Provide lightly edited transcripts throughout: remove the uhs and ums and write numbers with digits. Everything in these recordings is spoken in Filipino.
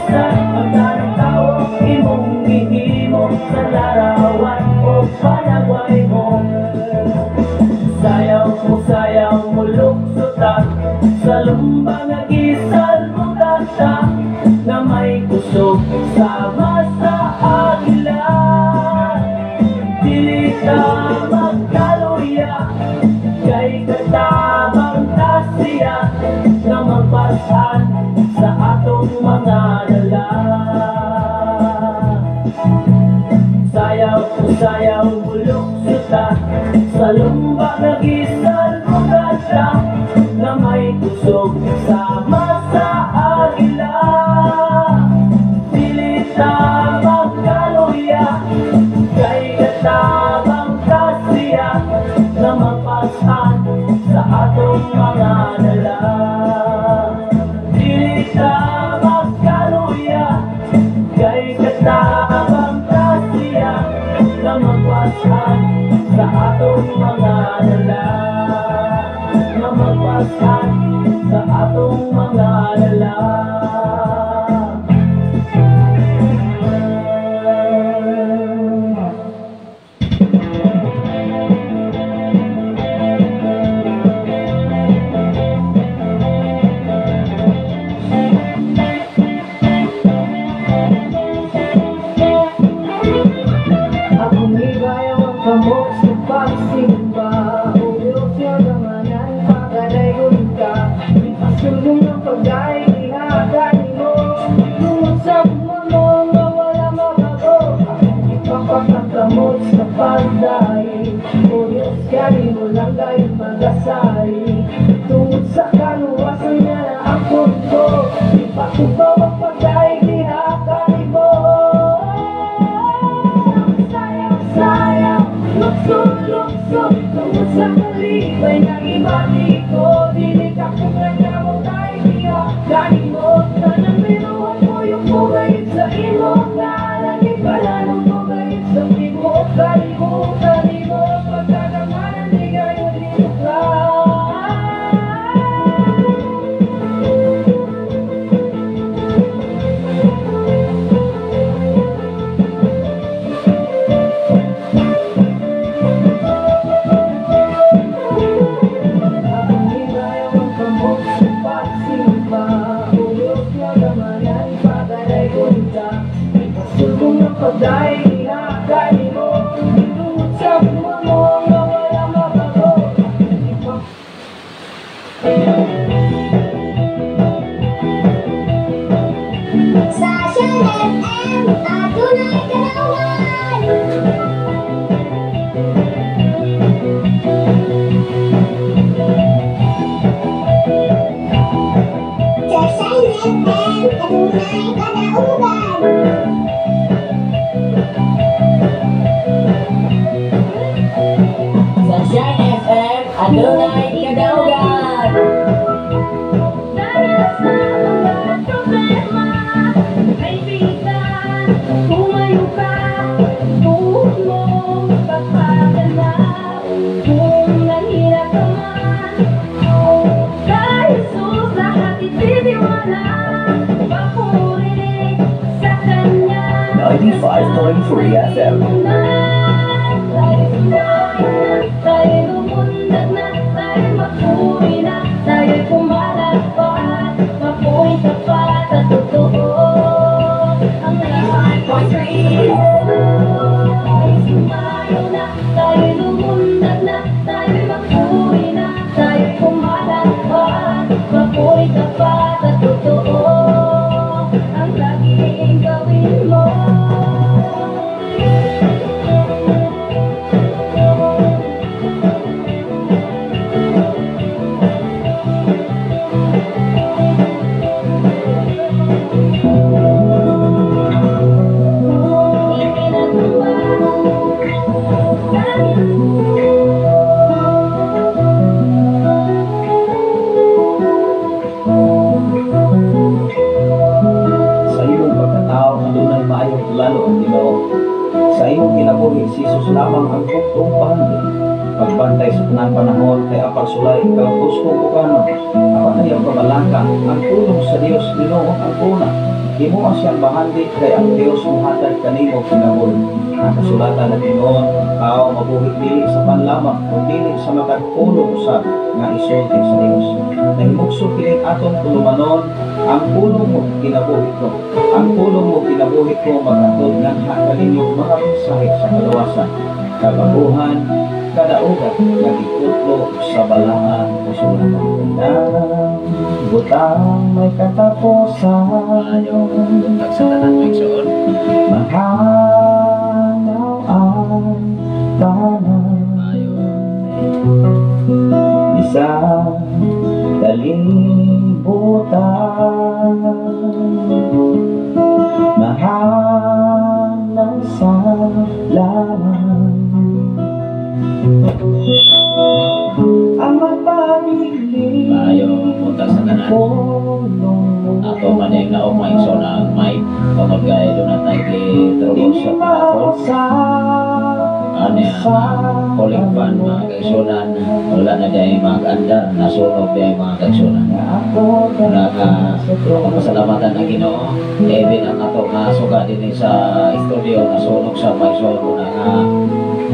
bisan ang tanang tao imong gihimo sa larawan o panagway mo. Sayaw mo luksutan sa lumbang nagisal mo tata na may kusog sama sa agila. Dili ka magkaluya kay katabang tasya na magpasan sa atong mga dala. Sayaw mo luksutan sa lumbang nagisal mo tata na may kusog sama sa agila. Dili ta magkaluya kay katabang tasya na mapasan sa atong mga dala. Dili ta magkaluya kay katabang tasya na mapasan sa atong mga dala. Na mapasan sa atong mga dala. Kamot sa pagsimba, ulo siya gamanan, pagkalay ka. Ipasulong ng pagay, ihagani mo. Tungod sa pumulong na wala mabago. Ipapakakamot sa pagday, ulo siya di mo lang kayo magasay. Tungod sa kaluwasan niya na ako ko, ipatubaw ang pagay, ihagani mo. Luksok, tungod sa kalibay na ibati ko. Dili ka kung nagamo tayo niya. Gani mo, tanang binuhan mo yung mugay sa imo. Nalagi pala nung mugay sa imo. Kali mo, pagkakamanan di kayo dito ka. Pagday, ihagani mo. Tungod sa pumulong na wala mabago. Sa Shan FM, tunay kanawan. Sa Shan FM, tunay kanawan. Shan FM, adunay kadaugan. Dahil sa mga problema, kaibigan, tumayo ka, tuwag mo, pagpadala. Kung nahirap ka man, kay Jesus lahat ititiwala. Papuri sa Kanya. 95.3 FM. Tayo lumundag na, tayo magpuri na, tayo pumalagpat, mapuhay tapat at totoo. Ang 95.3 tayo sumayo na, tayo lumundag na, tayo magpuri na, tayo pumalagpat, mapuhay tapat at totoo. Ang laging gawin mo. Jesus lamang ang buktong pahandin. Pagbantay sa tanang panahon kay apagsulay kalapos kong bukano. Apan ayaw kabalangka ang tulong sa Dios Ginoo ang una. Himo siyang bahandi kay ang Dios muhatag kanimo kinabuhi. Ang kasulatan na Ginoo, tao mabuhi dili sa panlamang o dili sa makatulong sa nga isulti sa Dios. Nahimugso kining aton tulumanon, ang pulong mo kinabuhi ko. Ang pulong mo kinabuhi ko magatod nga hakalinyo mga mensahe sa kaluwasan, kabaguhan, kadaugan nga gitutlo sa balaan o sulatan. Butang may katapusan, Tagsatanan mo iksoon. mahanaw ang tanan. Isa kalibutan, mahanaw sa laman. Ang mapamili Maayo punta sa tanan. Ato man yung naumay so na mic. Tungod kay doon na tayo kitulog sa platform. Ano yan, calling fan mga kaisunan. Wala na dyan mag-andar. Nasunog dyan mga kaisunan. Pasalamatan na Ginoo. Even ang ato nga suga din sa studio. Nasunog sa mic so na nga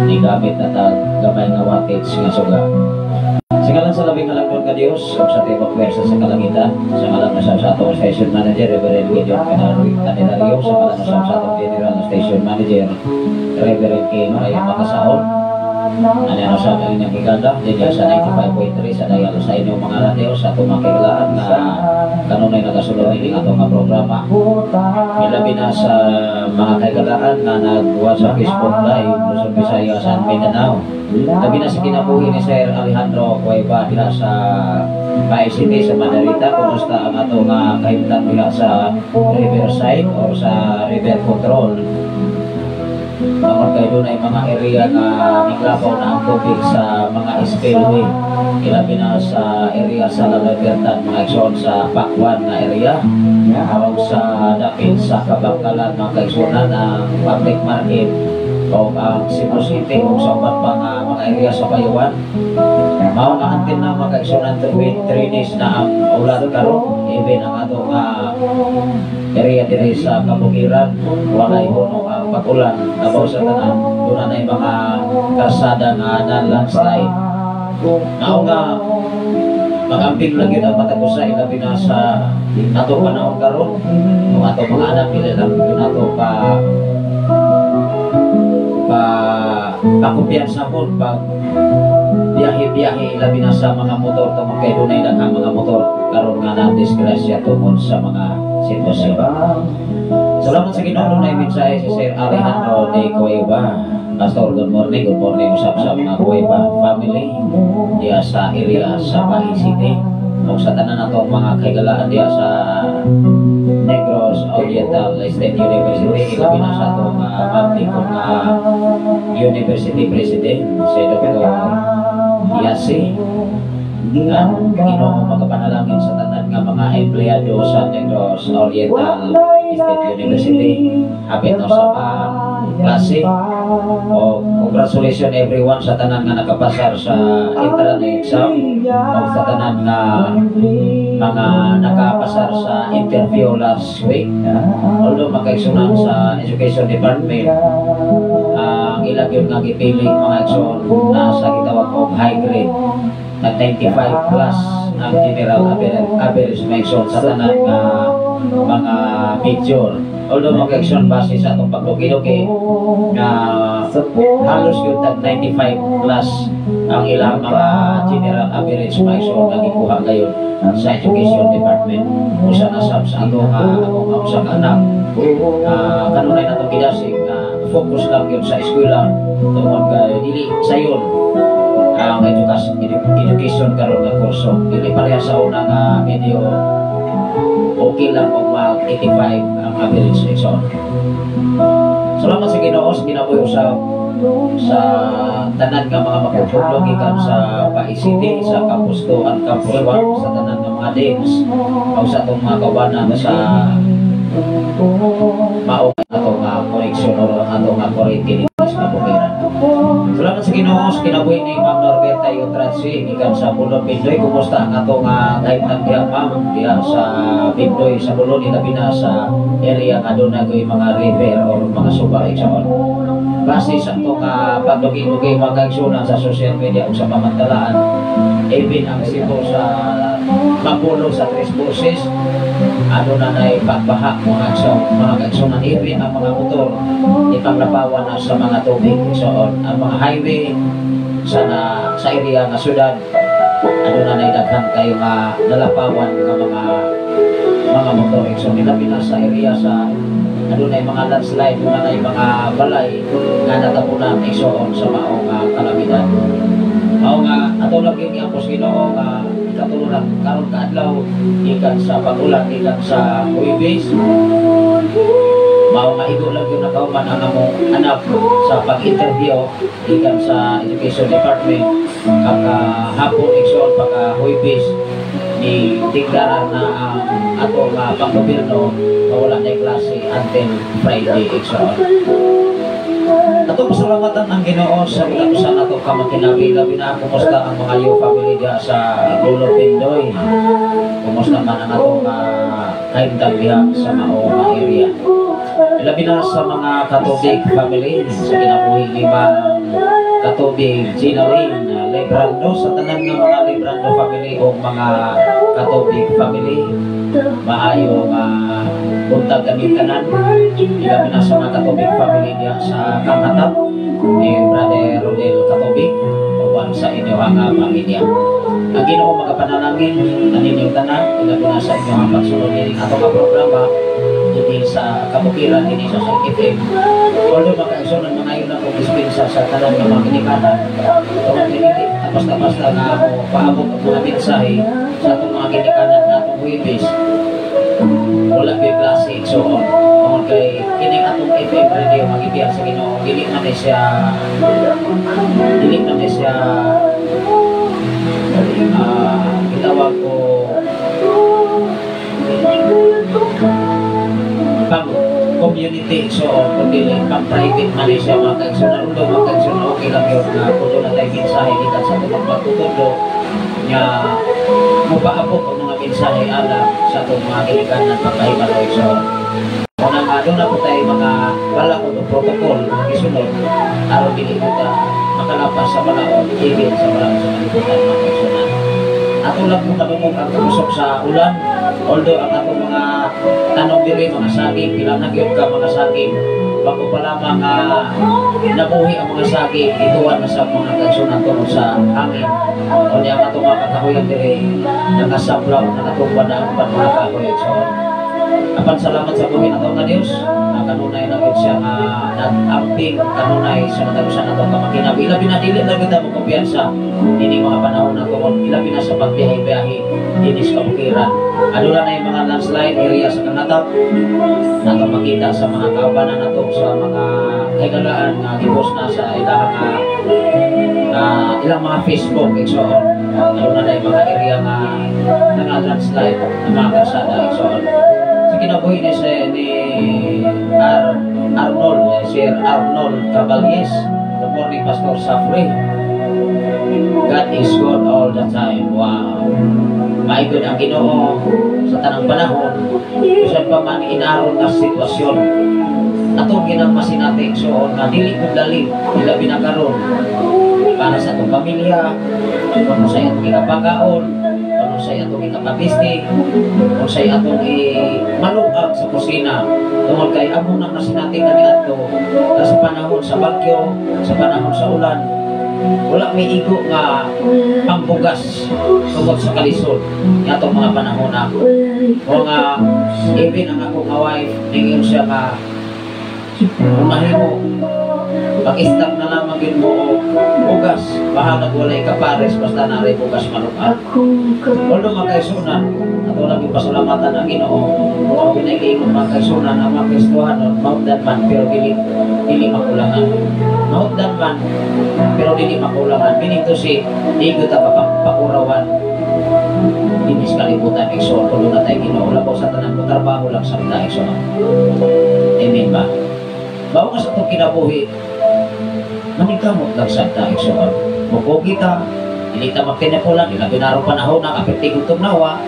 nigamit na gamay nga wattage nga suga. Sa ngalan sa labing halagdon ka Diyos, o sa tibok pwersa sa kalangitan, sa ngalan na sa atong station manager, Reverend Gideon Canelario, sa ngalan na sa atong general station manager, Reverend K. Marayang Makasaon, ano sa ating inyong higanda, din sa 95.3, sa dayalo sa inyong mga radio, sa atong makikilaan na kanunay nagasulong ini atong mga programa. Ilabi na sa mga kaigalaan na nagwa sa Facebook Live, Luzon, Visayas, at Mindanao. Labi na sa kinabuhi ni Sir Alejandro Cueva diha sa Bay City sa Mandarita. Kumusta ang ato nga kahimtang diha sa Riverside o sa River Control. Tungod kay doon ay mga area na niklabaw na ang tubig sa mga spillway. Ilabi na sa area sa La Libertad, mga ikson sa Pakwan na area. Hawag sa dapit sa Kabangkalan, mga kaigsunan ang public market o ang Cebu City o sa mga area sa Bayuan. Mao na antin na mga kaigsunan 3 days na ang ulan karon. Even ang ato nga area diri sa Kabukiran, wala ihunong ang pag-ulan. Nabaw sa tanan, doon na mga kalsada nga na-landslide. Mao nga mag-amping lang yun ang matapos sa ilabi na sa ato panahon karon. Ang ato mga anak nila lang yun ato pakumpiyansa po pag biyahe-biyahe ilabi na sa mga motor tungkol kay dunay daghang mga motor karon nga na disgrasya tungkol sa mga sitwasyon. Salamat sa Ginoo na mensahe si Sir Alejandro de Cueva. Pastor, good morning usap sa mga Cueva family diya sa area sa Bay City. O sa tanan natong mga kaigalaan diya sa Negros Oriental State University, ilabi na sa itong mablikon nga University President, si Dr. Yasi. Ang Ginoo magapanalangin sa tanan nga mga empleyado sa Negros Oriental State University. Hapit no sa klase. O congratulations everyone sa tanan nga nakapasar sa entrance exam o sa tanan nga mga nakapasar sa interview last week. Although makaigsunan sa Education Department ang ilang yun nga gipiling mga igsoon na sa gitawag og high grade na 95 plus ang general average maigsoon sa tanan nga mga major. Although mag-action base sa itong paglugi-lugi na halos yun tag 95 plus ang ilang mga general average maigsoon na gikuha ngayon sa Education Department. Usa na sa atong usang anak kanunay na itong gidasig focus lang yun sa eskwela tungkol kay dili sayon ang education karon nga kurso dili pareha sa una nga medyo okay lang kung mag 85 ang average exam. Salamat sa Ginoo sa kinabuhi usab sa tanan nga mga magtutulong gikan sa Bay City, sa Campus 2 and Campus 1, sa tanan nga mga deans o sa atong mga kawanan sa maong atong koneksyon o atong quarantine sa Kabukiran. Salamat sa Ginoo sa kinabuhi ni Ma'am Norbert tayo Mario Transi ikan sa Bulon Pindoy. Kumusta ang atong kahitang diha ma'am diha sa Pindoy sa Bulon ilabi na sa area nga doon nagoy mga river or mga suba iksaon. Base sa itong pagdugi-dugi mga kaigsunan sa social media o sa pamantalaan, even ang Cebu sa Mapulo sa Tres Boses, ano na pagbaha mga kaigsunan, even ang mga motor ipanglapawan na sa mga tubig. So ang mga highway sa area nga syudad, ano na daghan kayo nga nalapawan ng mga motor. So nilabi na sa area sa ano na mga landslide, ano na mga balay nga natapunan igsoon sa maong kalamidad. Mao nga ato lagi ni Apos Ginoo nga ikatulong karon kaadlaw ikan sa pagulan ikan sa Huwebes. Mao nga igo lang yung nakauman ang among anak sa pag-interview ikan sa Education Department hapon igsoon pagka Huwebes ni tinggaran na ang ato nga pang-gobyerno wala na klase until Friday igsoon. Ato pasalamatan ang Ginoo sa katapusan nato kamakinabi-labi na kumusta ang mga iyo family diha sa Bulon Pindoy. Kumusta man ang ato kahintang diha sa maong area. Labi na sa mga katubig family sa kinabuhi ni katubig Ginalyn Lebrando sa tanan ng mga Lebrando family o mga katubig family. Maayo buntag kami tanan. Ilabi na sa mga katubig family diya sa Kanghatap ni Brother Rodel Katubig uwan sa inyo ang pamilya. Ang Ginoo magapanalangin aninyo tanan. Ilabi na sa inyo ang pagsunod ni ato nga programa dito sa kabukiran din sa Sakit. Although makaisunan mga yun ang dispensa sa tanan ng mga kinikanan, kung pinili basta-basta na ako paabot ang mga mensahe sa itong mga kinikanan na itong Huwebes, wala may klase igsoon. Kung kay kining atong FM radio magibiyag sa Ginoo, dili naman siya gitawag ko pang community igsoon, kundi pang private man siya mga kaigsunan. Undo mga kaigsunan okay lang yun na kundo na tayo mensahe ikan sa itong pagtutundo niya mapaabot ang mga mensahe alam sa itong mga kinikanan pagkahimalo igsoon. Kung doon na po tayo mga wala ko ng protocol na isunod aron dili ko makalapas sa malaon even sa malaon sa kalibutan mga kaigsunan. Ato lang po kadungog ang tumusok sa ulan, although ang atong mga tanong diri mga saging pinanagyod ka mga saging bago pa lamang nabuhi ang mga saging ituwan na sa mga kaigsunan tungod sa hangin o niya ang atong mga kakahuyan diri nakasaplaw nakatuban na ang mga kahoy. So apan salamat sa buhay na ito na Diyos kanunay na yun siya nag-amping kanunay sa natalusan na ito kamakinabi ilabi na dili na kita mo kumpiyansa hindi mga panahon na ito ilabi na sa pagbiyahe-biyahe hindi sa kabukiran adula na yung mga landslide area sa Kanghatap na ito makita sa mga kaubanan na ito sa mga kaigalaan na gibos na sa ilang mga Facebook igsoon adula na yung mga area na landslide na mga kasada igsoon. Kinabuhi ni Sir Arnold Caballes. Good morning, Pastor Safri. God is good all the time. Wow. Maigod ang Ginoo sa tanang panahon. Kusan pa man inaron na sitwasyon. Atong ginamasin natin so na dili ko dali ilabi na karon para sa itong pamilya, kung sa itong ikapagaon, kung sa itong ikapabiste, kung sa itong malugag sa kusina. Tungkol kay amo nang nasinating kami ato sa panahon sa bagyo, sa panahon sa ulan, wala may igo nga pambugas tungkol sa kalisod itong mga panahon na o nga even ang akong wife ningin siya nga mahimo pag-istag na lamang yun mo bugas bahalag walay kapares basta na rin bugas malukat. Although magkaisunan ato lang yung pasalamatan ang Ginoo ang pinag-iingon magkaisunan ang mga Kristohan mautdan man pero dili makulangan mautdan man pero dili makulangan meaning to say di ko ta papakurawan dinis kalibutan igsoon kung na tayo Ginoo labaw sa tanan ko trabaho lang sa mga igsoon. Amen ba? Bawa ka sa itong kinabuhi maningkamot lang sa tayo igsoon. Mupo kita dili ta magtinapulan, dili na binaro panahon na kapit tigong nawa.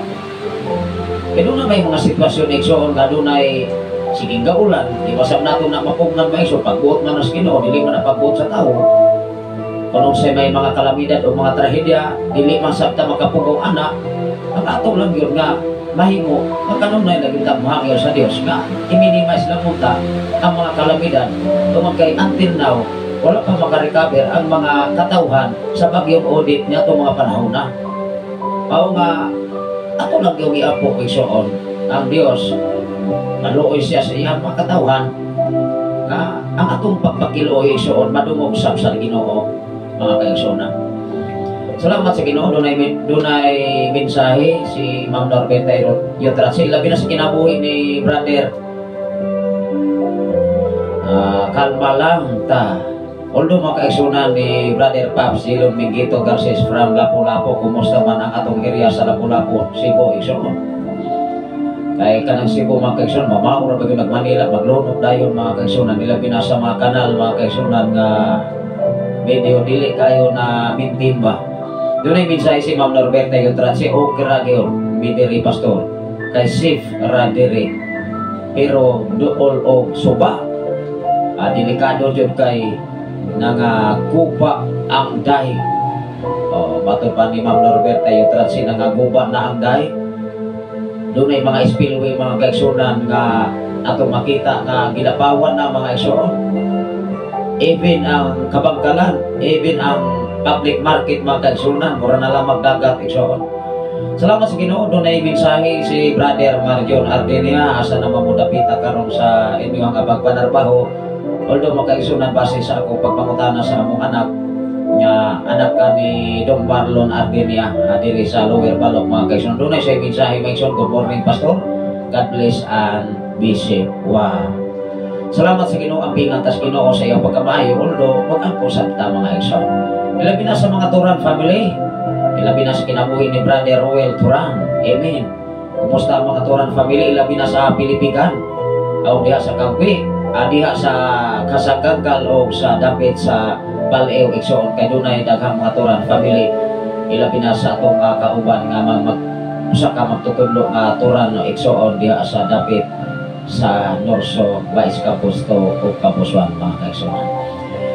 Pero na may mga sitwasyon igsoon nga dunay siging gaulan, di wasap nato na mapugnan may so pagbuot man sa Ginoo, dili man na pagbuot sa tao. Kung say may mga kalamidad o mga trahedya, dili man sabta makapugaw anak, ang ato lang yun nga mahimo, magkanunay naging tamhangyo sa Dios nga i-minimize lang punta ang mga kalamidad tungod kay until now wala pa makarecover ang mga katawhan sa bagyong audit niya itong mga panahon na. Pao nga ato lang yung i-apo igsoon ang Dios naluoy siya sa iyang mga katawhan nga ang atong pagpakiluoy igsoon madungog sa Ginoo mga kaigsoon. Salamat sa Ginoo, dunay mensahe si Ma'am Norbenta Yutrasil, labi na sa kinabuhi ni Brother. Kalma lang ta. Although makaigsunan ni Brother Paps Jilon Mingito Garces from Lapu-Lapu, kumusta man ang atong area sa Lapu-Lapu, Cebu, igsoon. Kay kanang Cebu mga kaigsunan, mamaura bagay nag-Manila, maglunok dayon mga kaigsunan, nila pinasa mga kanal mga kaigsunan nga medyo dili kayo na maintain ba. Doon ay mensahe si Ma'am Norberta Yutrasil o Kiragyo, Midiri Pastor, kay Sif Radiri, pero dool o suba. Delikado dyan kay nangaguba ang dahi. Bato pa ni Ma'am Norberta Yutrasil, nangaguba na ang dahi. Doon ay mga spillway, mga kaigsunan nga atong makita nga gilapawan na mga igsoon. Even ang kabangkalan, even ang public market mga kaigsunan, mura na lang magdagat igsoon. Salamat sa Ginoo, doon ay mensahe si Brother Marion Ardenia asa na mamudapita karon sa inyong pagpanarbaho. Although mga kaigsunan, base sa ako pagpangutana sa among anak nga anak ka ni Don Marlon Ardenia diri sa Lower Balok mga kaigsunan, doon ay siya mensahe mga kaigsunan. Good morning Pastor, God bless and be safe. Wow. Salamat sa Ginoo, ang pingantas Ginoo sa iyong pagkamaayo, although mag-ampo sa mga igsoon. Ilabi na sa mga Turan family, ilabi na sa kinabuhi ni Brother Roel Turan. Amen. Kumusta ang mga Turan family? Ilabi na sa Pilipigan, o diha sa Kagwi, diha sa Kasagangkal o sa Dapit sa Baleo igsoon. Kay dunay daghang mga Turan family. Ilabi na sa atong kauban nga usa ka magtutudlo nga Turan igsoon diha sa Dapit sa Norso, Vice Capusto o Capusuan mga kaigsunan.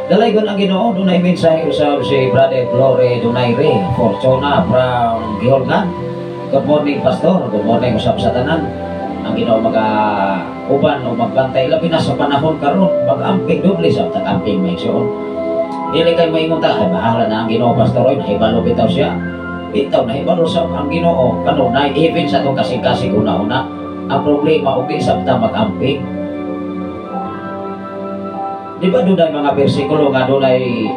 Dalaygon ang Ginoo, dunay mensahe usab si Brother Glory Donaire Fortuna from Gihorgan. Good morning Pastor, good morning usab sa tanan. Ang Ginoo uban o magbantay labi na sa panahon karon, mag-amping doble sa tag-amping may igsoon. Dili kay maingon ta, ay bahala na ang Ginoo Pastor oy, nahibalo bitaw siya. Bitaw nahibalo sa ang Ginoo, kano na even sa tong kasing-kasing una-una. Ang problema okay sabta mag-amping. Di ba doon ay mga bersikulo nga doon ay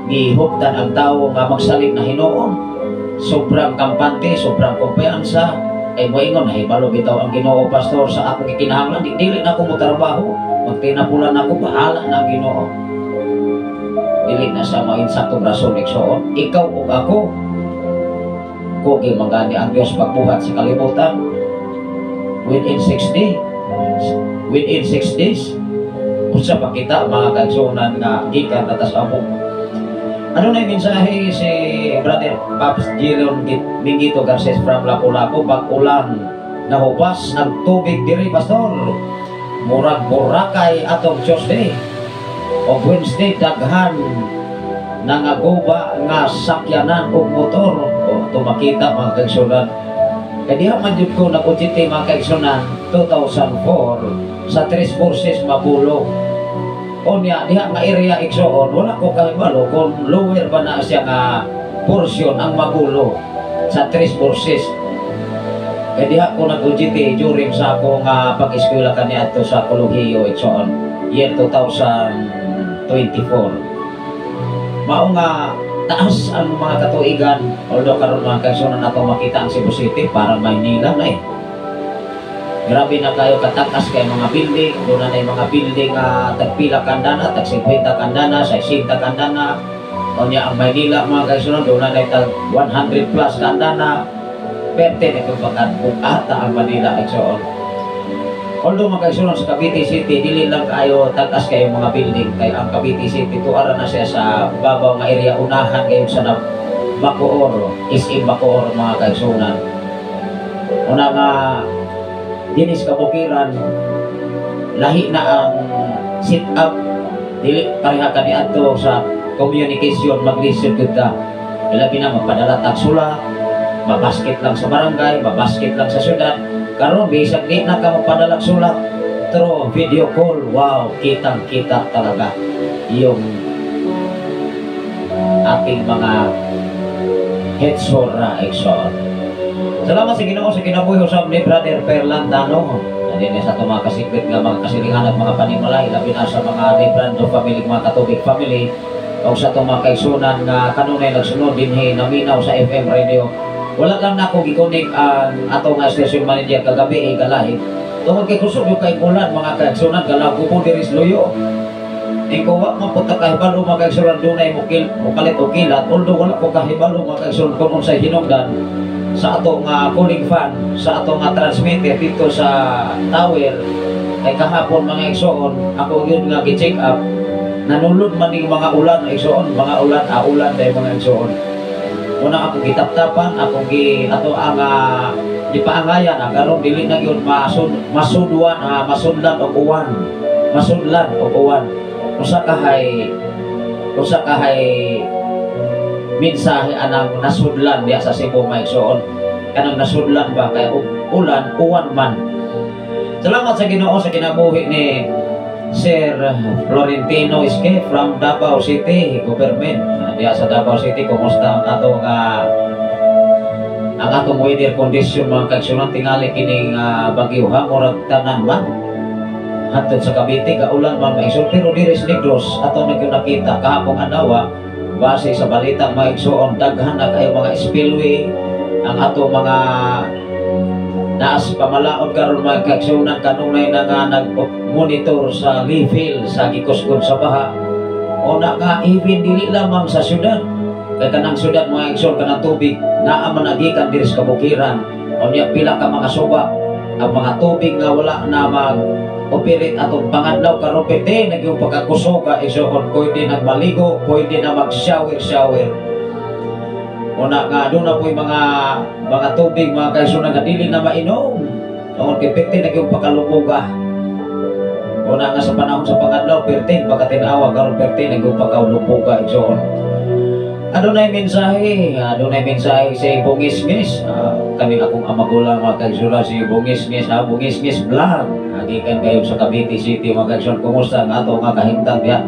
gihuptan ang tao nga magsalig na Hinoon, sobrang kampante, sobrang kumpiyansa, ay moingon na hibalo bitaw ang Ginoo Pastor sa akong ikinahanglan, dili na ako motrabaho, magtinapulan ako, bahala na ang Ginoo. Dili na sa mga insaktong rason igsoon, ikaw o ako kugi mangani ang Dios pagbuhat sa kalibutan. Within 6 days, usa pa kita mga kaigsunan nga gikan atas amo. Ano na yung mensahe si Brother Paps Jilon Mingito Garces from Lapu-Lapu, pag-ulan nahupas ang tubig diri Pastor. Murag Boracay atong Tuesday o Wednesday daghan nangaguba nga sakyanan o motor o tumakita mga kaigsunan. Kaya diha man yun ko nag-utiti mga kaigsunan 2004 sa Tres Borses Mabulo. O niya, diha nga area igsoon, wala ko kahibalo kung lower ba na siya nga portion ang Mabulo sa Tres Borses. Kaya diha ko nag-utiti during sa ako nga pag-eskwela kaniya ito sa Colegio igsoon, year 2024. Mao nga taas ang mga katuigan, although karon mga kaigsunan nato makita ang Cebu City para Maynila na eh. Grabe na kayo katakas kay mga building, doon na mga building tagpila kandana, tag 50 kandana, 60 kandana. O niya ang Maynila mga kaigsunan, doon na tag 100 plus kandana. Perte na kung ata ang Manila igsoon. Although mga kaigsunan sa Cavite City, dili lang kayo tagas kayo mga building. Kaya ang Cavite City, tuara na siya sa babaw nga area, unahan kayo sa Bacoor, SM Bacoor mga kaigsunan. Una nga dinis kabukiran lahi na ang sit up dili pareha kani adto sa communication mag-listen gud ka. Ilabi na magpadala tag sulat, mabasket lang sa barangay, mabasket lang sa syudad. Karon bisag di na ka magpadala sulat through video call. Wow, kitang-kita talaga yung ating mga headsor na exor. Salamat sa Ginoo sa kinabuhi usab ni Brother Perlandano. Din sa ato mga kasikrit nga mga kasilingan at mga panimalay, labi na sa mga Librando family, mga Katubig family, o sa ato mga kaigsunan nga kanunay nagsunod dinhi naminaw sa FM radio. Wala lang na ako gikunik ang ato nga station manager kagabi galahi. Tungod kay kusog yung kaigulan mga kaigsunan galaw ko diri sa Luyo. Ikaw wa mapunta kahibalo mga kaigsunan dunay mukalit o kilat, although wala ko kahibalo mga kaigsunan kung unsay hinungdan sa ato nga cooling fan, sa ato nga transmitter dito sa tower. Kay kahapon mga igsoon, ako yun nga gi-check up, nanulod man yung mga ulan igsoon, mga ulan dahil mga igsoon. Una ako gitaptapan, ato ang di paangayan, ang karon dili na yun masudlan o uwan. Masudlan o uwan. Usa kahay mensahe anang nasudlan diya sa Cebu maigsoon. Kanang nasudlan ba kay uwan man. Salamat sa Ginoo sa kinabuhi ni Sir Florentino Isque from Davao City government. Diya sa Davao City, kumusta ang atong weather condition mga kaigsunan tingali kining bagyo ha murag tanan man. Hantod sa Cavite kaulan man maigsoon pero diri sa Negros ato nakita kahapon adlaw base sa balita maigsoon daghan na kayo mga spillway ang ato mga naas pamalaod karon mga kaigsunan kanunay na nga nag-monitor sa level sa gikusgon sa baha. Una nga even dili lamang sa syudad kay kanang syudad mga igsoon kanang tubig naa man nagikan diri sa kabukiran unya pila ka mga suba ang mga tubig nga wala na mag-operate atong pangadlaw karon pwede nagyong pagkakusog ka igsoon pwede nagmaligo pwede na mag-shower. Una nga doon na po yung mga tubig mga kaigsunan nga dili na mainom noon kay pwede nagyong pagkalubuga. Una nga sa panahon sa pangadlaw perting pagkatinawa karon perting nagyong pagkalubuga igsoon. Adunay mensahe si Bungisngis. Kami akong amagulang mga kaigsunan si Bungisngis, Bungisngis vlog. Gikan kayo sa Cavite City mga kaigsunan. Kumusta ang ato nga kahimtang diya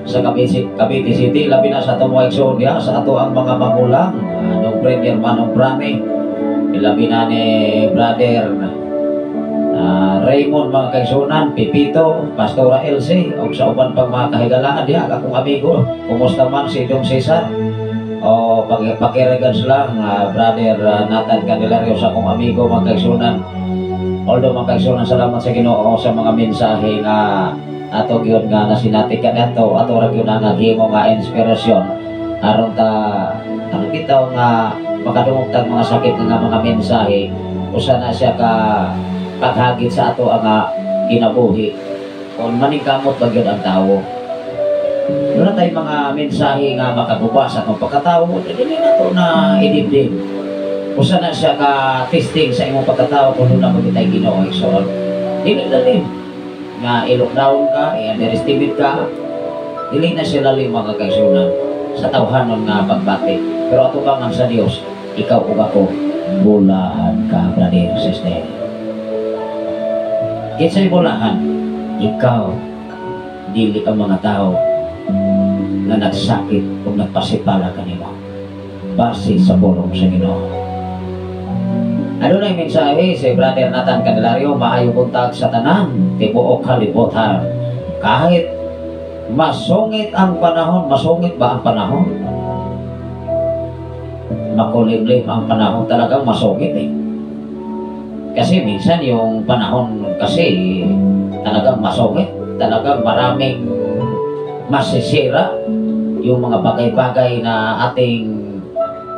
sa Cavite City, labi na sa ato mga kaigsunan diya sa ato ang mga magulang. Nung Premier Manong Prame, labi na ni Brother Raymond mga kaigsunan, Pipito, Pastora Elsie, o sa uban pang mga kahigalaan diya akong amigo. Kumusta man si Dong Cesar? O pakiregards lang Brother Nathan Candelario sa akong amigo mga kaigsunan. Although mga kaigsunan, salamat sa Ginoo sa mga mensahe nga ato gyud nga nasinati kanato ato ra gyud nga gihimo nga inspirasyon aron ta nakita nga makadungog mga sakit nga mga mensahe usa na siya ka paghagit sa ato ang kinabuhi kung maningkamot ba gyud ang tawo. Doon na tayo mga mensahe nga makagubas at pagkatao dili na to na idibdib. Usa na siya ka testing sa imong pagkatao kung doon na magitay Ginoo igsoon. Dili lalim nga i-lockdown ka, i-underestimate ka, dili na siya lalim mga kaigsunan sa tawhanon nga pagbati. Pero ato bang sa Dios, ikaw ug ako bulahan ka brother sister. Kinsay bulahan? Ikaw dili ang mga tao na nagsakit o nagpasipala kanimo base sa pulong sa Ginoo. Ano na yung mensahe si Brother Nathan Candelario, maayong buntag sa tanan tibuok kalibutan. Kahit masungit ang panahon, masungit ba ang panahon? Makulimlim ang panahon, talagang masungit kasi minsan yung panahon kasi talagang masungit, talagang maraming masisira yung mga bagay-bagay na ating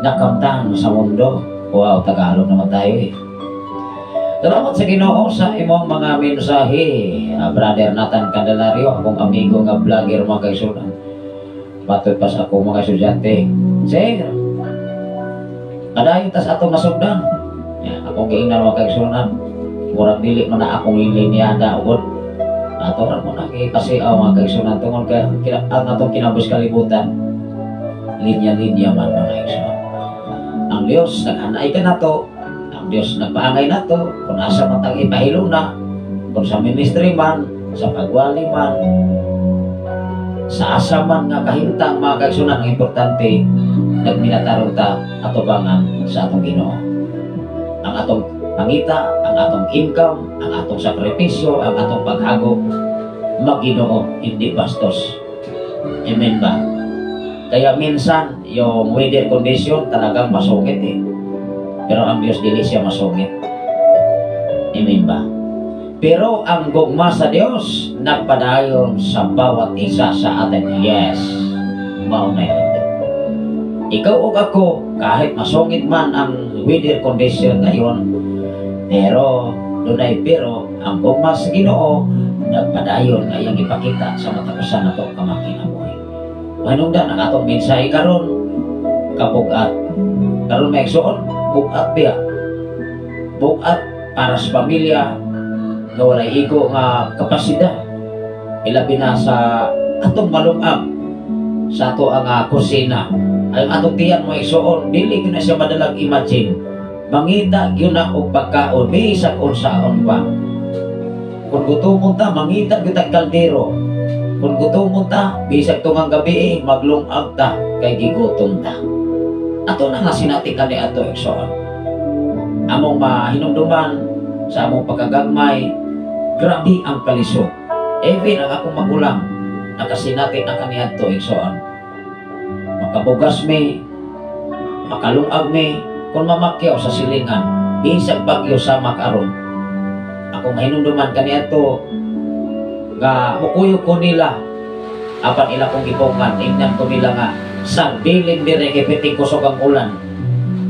nakamtan sa mundo. Wow, Tagalog naman tayo Salamat sa Ginoo sa imong mga mensahe, Brother Nathan Candelario, akong amigo nga vlogger mga kaigsunan. Patod pa sa akong mga estudyante. Sir, Adayon tas atong nasugdan. Akong giingnan wa kay sunan. Murag dili man na akong linyada ugod. Ato ra mo na kay kasi mga kaigsunan tungod kay ang atong kinabus kalibutan. Linya-linya man mga kaigsunan. Ang Dios naghanay ka nato. Ang Dios nagpaangay nato kung asa man tang ipahilo na, kung sa ministry man, sa pagwali man, sa asa man nga kahintang mga kaigsunan, ang importante nagminatarong ta atubangan sa atong Ginoo. Ang atong pangita, ang atong income, ang atong sakripisyo, ang atong paghago mag-Ginoo, hindi bastos. Amen ba? Kaya minsan yung weather condition talagang masungit pero ang Diyos dili siya masungit. Amen ba? Pero ang gugma sa Diyos nagpadayon sa bawat isa sa atin. Yes, maunay ito. Ikaw o ako, kahit masungit man ang weather condition ngayon, pero pero ang gugma sa Ginoo nagpadayon nga iyang ipakita sa matagusan nato kamakinabuhi. Manungdan ang atong mensahe karon kabugat. Karon may igsoon, bugat biya. Bugat para sa pamilya nga walay igo nga kapasidad. Ilabi na sa atong malungag sa ato ang kusina. Ang atong tiyan mo igsoon, dili ko na siya madalag imagine. Mangita yun na og pagkaon, bisag unsaon pa. Kung gutomon ta, mangita kita kaldero. Kung gutomon ta, bisag tungang gabi maglungag ta kay gigutom ta. Ato na nga sinatikan ni ato igsoon. Among mahinumduman sa among pagkagagmay, grabe ang kalisod. Even ang akong magulang nakasinatik na kaniadto igsoon. Makabugas mi, makalungag mi, kung mamakyaw sa silingan, bisag bagyo sa makaron. Ako mahinumduman kaniadto nga mukuyo ko nila apan ila kong gipungan, ingnan ko nila nga sang bilin dire kay piting kusog ang ulan.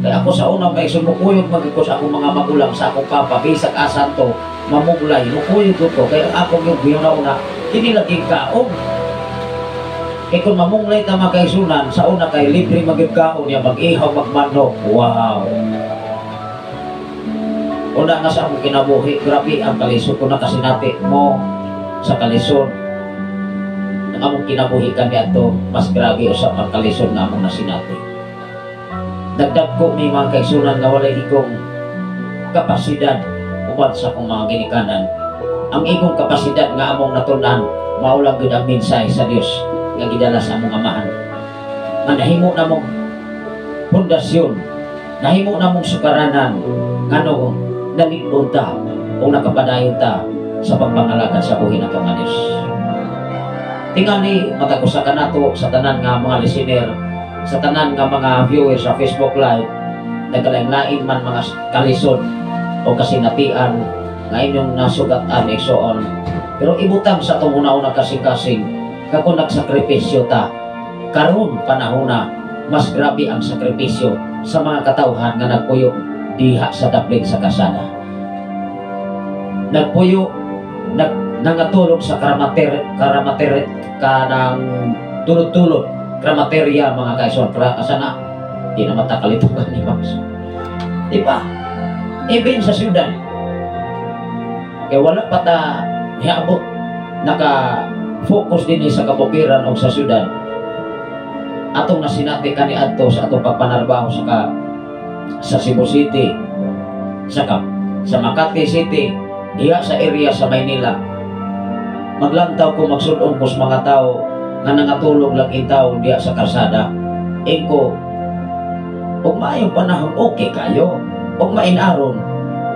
Kaya ako sa unang may sumukuyog magikos akong mga magulang sa akong papa, bisag asan to mamuglay, mukuyog ko kaya akong yung una kinilaging kaong. Kaya kung mamunglay ta makaisunan, sa una kay libre magigkaon niya, mag-ihaw, magmanok. Wow! Una nga sa akong kinabuhi, grabe ang kalisod ko na kasinati mo sa kalisod. Ang among kinabuhi kami ato, mas grabe usap ang kalisod na among nasinati. Dagdag ko may mga kaisunan nga walay ikong kapasidad uban sa akong mga ginikanan. Ang ikong kapasidad nga among natunan, maulang gud ang mensahe sa Dios nga gidala sa among amahan. Nga nahimo na mong pundasyon, nahimo na mong sukaranan, ngano nalipon ta o nakapadayon ta sa pagpangalaga sa buhi nato nga Dios. Tingali matagusakan nato sa tanan nga mga listener, sa tanan nga mga viewers sa Facebook Live, nagkalain-lain man mga kalisod o kasinatian nga inyong nasugatan igsoon. Pero ibutang sa itong una-una kasing-kasing kako nagsakripisyo ta. Karon panahon na mas grabe ang sakripisyo sa mga katawhan nga nagpuyo diha sa daplig sa kasada. Nagpuyo, nangatulog sa karamater kanang tulod-tulod, kramaterya mga kaison, asana, di na matakalitugan ni Max. Diba? Even sa syudad, kaya wala pa ta niabot, naka-focus din sa kabukiran o sa syudad. Atong nasinati ka ni adto sa atong pagpanarbaho sa Cebu City, sa Makati City, diha sa area sa Maynila. Maglantaw ko magsudong ko sa mga tao nga nangatulog lang intaw diha sa karsada. Eko, og maayong panahon okay kayo, og mainaron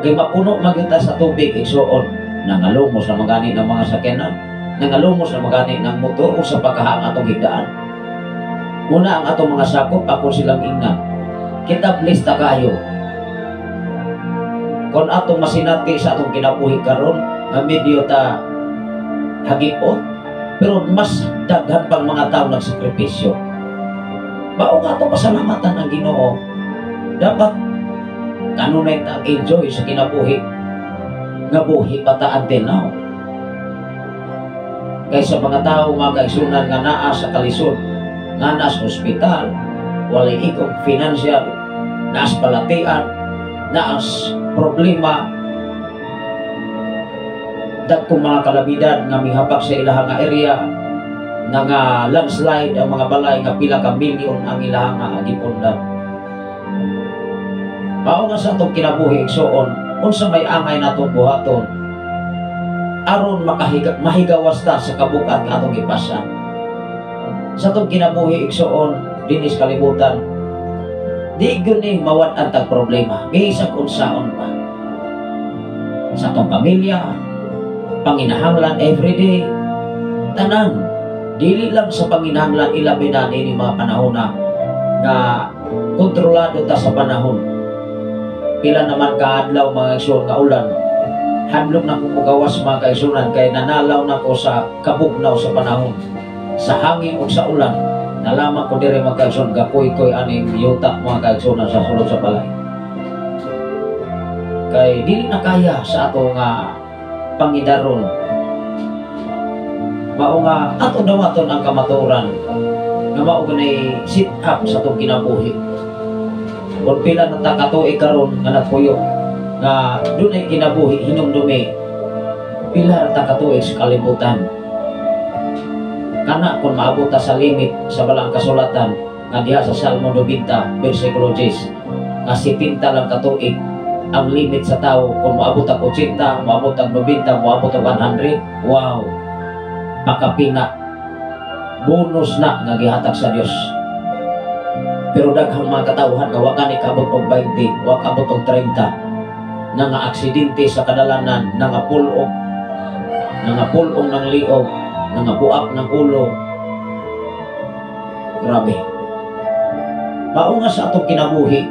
kay mapuno magita sa tubig igsuon, nangalumos na magani ng mga sakyanan, nangalumos na magani ng motor o sa pagkahang atong higdaan. Una ang atong mga sakop, ako silang ingnan. Kita lista kayo. Kung atong masinati sa atong kinabuhi karon, nga medyo ta hagipot, pero mas daghan pang mga tao nagsakripisyo. Bao nga atong pasalamatan ang Ginoo. Dapat kanunay ta enjoy sa kinabuhi. Nga buhi pa ta until now. Kaysa mga tao mga kaigsunan nga naa sa kalisod, nga naa sa ospital, walay ikong financial, naas palatian, naas problema, dagkong mga kalamidad nga mihabag sa ilahang nga area, nga landslide ang mga balay nga pila ka milyon ang ilahang nga gipundan. Mao nga sa atong kinabuhi igsoon, unsa may angay natong buhaton aron mahigawas ta sa kabukat nga atong gipasan. Sa atong kinabuhi igsoon dinis kalibutan, di gyud ni mawad-an tag problema bisag unsaon pa. Sa atong pamilya, panginahanglan everyday, tanan dili lang sa panginahanglan ilabi na ni mga panahon na nga kontrolado ta sa panahon. Pila naman kaadlaw mga igsoon nga ulan, hadlok na ko gawas mga kaigsunan kay nanalaw na ko sa kabugnaw sa panahon, sa hangin o sa ulan. Nalaman ko dire mga kaigsunan gakoy-koy aning yuta mga kaigsunan sa sulod sa balay. Kay dili na kaya sa ato nga pangidaron. Mao nga ato dawaton ang kamaturan nga mao ganay sit up sa atong kinabuhi. Kung pila na takatuig karon nga nagpuyo nga dunay kinabuhi hinumdumi, pila na takatuig sa kalibutan. Kana kung maabot ta sa limit sa balang kasulatan nga diha sa Salmo 90 versikulo 10 nga 70 lang katuig ang limit sa tao. Kung maabot ang 80, maabot ang 90, maabot ang 100, wow, makapina, bonus na nga gihatag sa Dios. Pero daghang mga katawhan nga wa kani kaabot og 20, wa kaabot og 30, nga aksidente sa kadalanan, nga pulong ng liog, nga buak ng ulo. Grabe. Mao nga sa atong kinabuhi,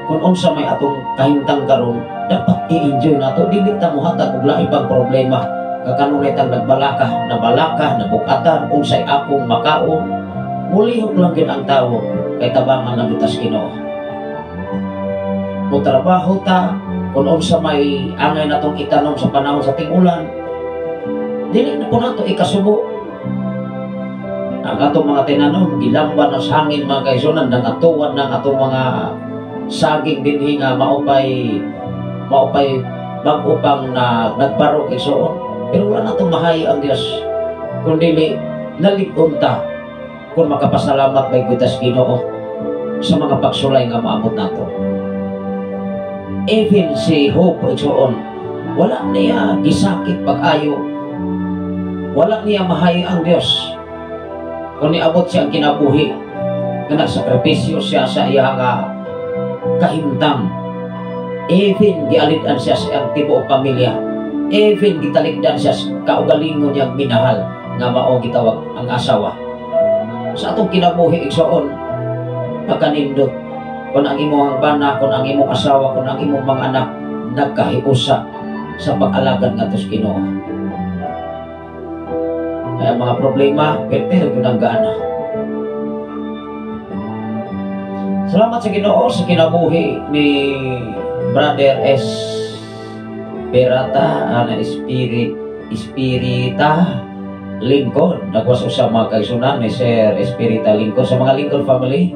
kung unsa may atong kahimtang karon, dapat i-enjoy nato, dili ta mohatag og lain pang problema. Kakanunay tang nagbalaka, nabukatan, unsay akong makaon. Mulihok lang gid ang tawo kay tabangan lang kita sa Ginoo. Mo trabaho ta, kung unsa may angay natong itanom sa panahon sa ting-ulan, dili na po nato ikasubo. Ang atong mga tinanom gilamban sa hangin mga kaigsunan, nangatuwan ng atong mga saging dinhi nga maupay bag upang na nagbaro igsoon. Pero wala natong mahay ang Dios kundi nalig-on ta kung makapasalamat kay Gutas Ginoo sa mga pagsulay nga maabot nato. Even si Hope igsoon, wala niya gisakit pag-ayo, wala niya mahay ang Dios kung niabot siya ang kinabuhi nga nagsakripisyo siya sa iya nga kahimtang. Even gialitan siya sa iyang tibuok pamilya, even gitaligdan siya sa kaugalingon niyang minahal nga mao gitawag ang asawa. Sa atong kinabuhi igsoon, pagkanindot kung ang imong bana, kung ang imong asawa, kung ang imong mga anak nagkahiusa sa pag-alagad nga sa Ginoo. Kaya mga problema, pero ginanggaan na. Salamat sa Ginoo sa kinabuhi ni Brother S. Perata, na Espirita Lincoln. Nagwaso sa mga kaigsunan ni Sir Espirita Lincoln. Sa mga Lincoln family,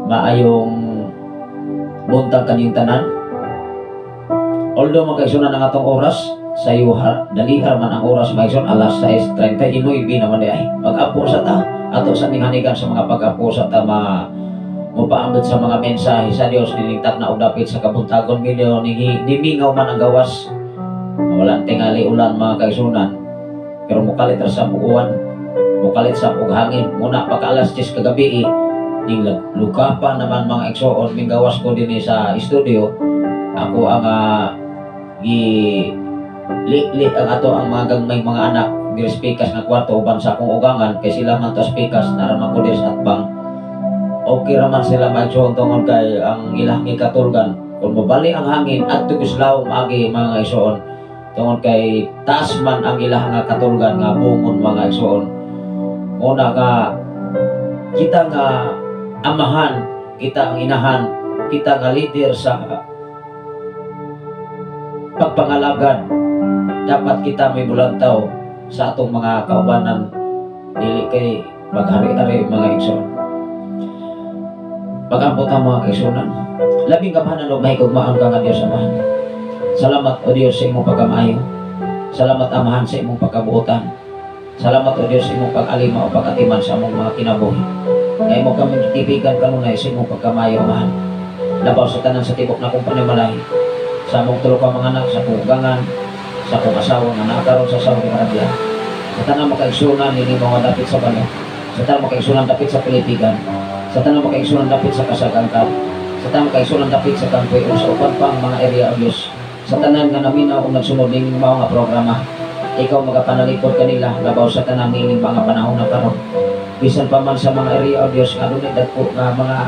maayong buntag kanyang tanan. Although mga kaigsunan ang atong oras, sa iyo dalihar man ang oras mga kaigsunan, alas 6:39 naman di ay. Pag-apo sa ta, ato sa ninghanigan sa mga pag-apo sa ta, mupaambot sa mga mensahe sa Dios, nilingtap na udapit sa kabuntagon video, nimingaw man ang gawas, walang tingali ulan mga kaigsunan, pero mukalit sa buuan, mukalit sa hangin. Muna pagka alas 10 kagabi, ning lukapan naman mga igsoon, ming gawas ko din sa studio. Ako ang lit ang ato ang mga gangmay mga anak diri speakers na kwarto uban sa akong ugangan, kay sila man to speakers naraman ko dis at bang okay raman sila maigsoon tungod kay ang ilang ikatulgan. Kung mabali ang hangin at tugislaw magi mga igsoon, tungod kay taas man ang ilang nga katulgan nga bungon mga igsoon. Una nga kita nga amahan, kita ang inahan, kita nga leader sa pagpangalagad, dapat kita may bulantaw sa atong mga kaubanan, dili kay maghari-hari mga igsoon. Pag-ambot ang mga kaigsunan, Labing gamhanan o mahigugmaan ka nga Diyos Amahan. Salamat o Diyos sa imong pagkamayo. Salamat Amahan sa imong pagkabuotan. Salamat o Diyos sa imong pag-alima o pag-atiman sa among mga kinabuhi. Kaya mo kami kitibigan kanunay sa imong pagkamayo Amahan. Labaw sa tanan sa tibok na kong panimalahi. Sa among tulo ka mga anak, sa kugangan, sa kong asawa nga nakaroon sa Saudi Arabia. Sa tanang makaigsunan, hindi mga dapit sa bala. Sa tanang makaigsunan dapit sa Pilipigan. Sa tanang makaigsunan dapit sa kasagangkad. Sa tanang makaigsunan dapit sa kampoy o sa upan pang mga area o Diyos. Sa tanan nga naminaw o nagsunod ng mga programa. Ikaw magapanalikod kanila, labaw sa tanang niling mga panahon na karon. Bisan pa man sa mga area o Diyos, nga doon po nga mga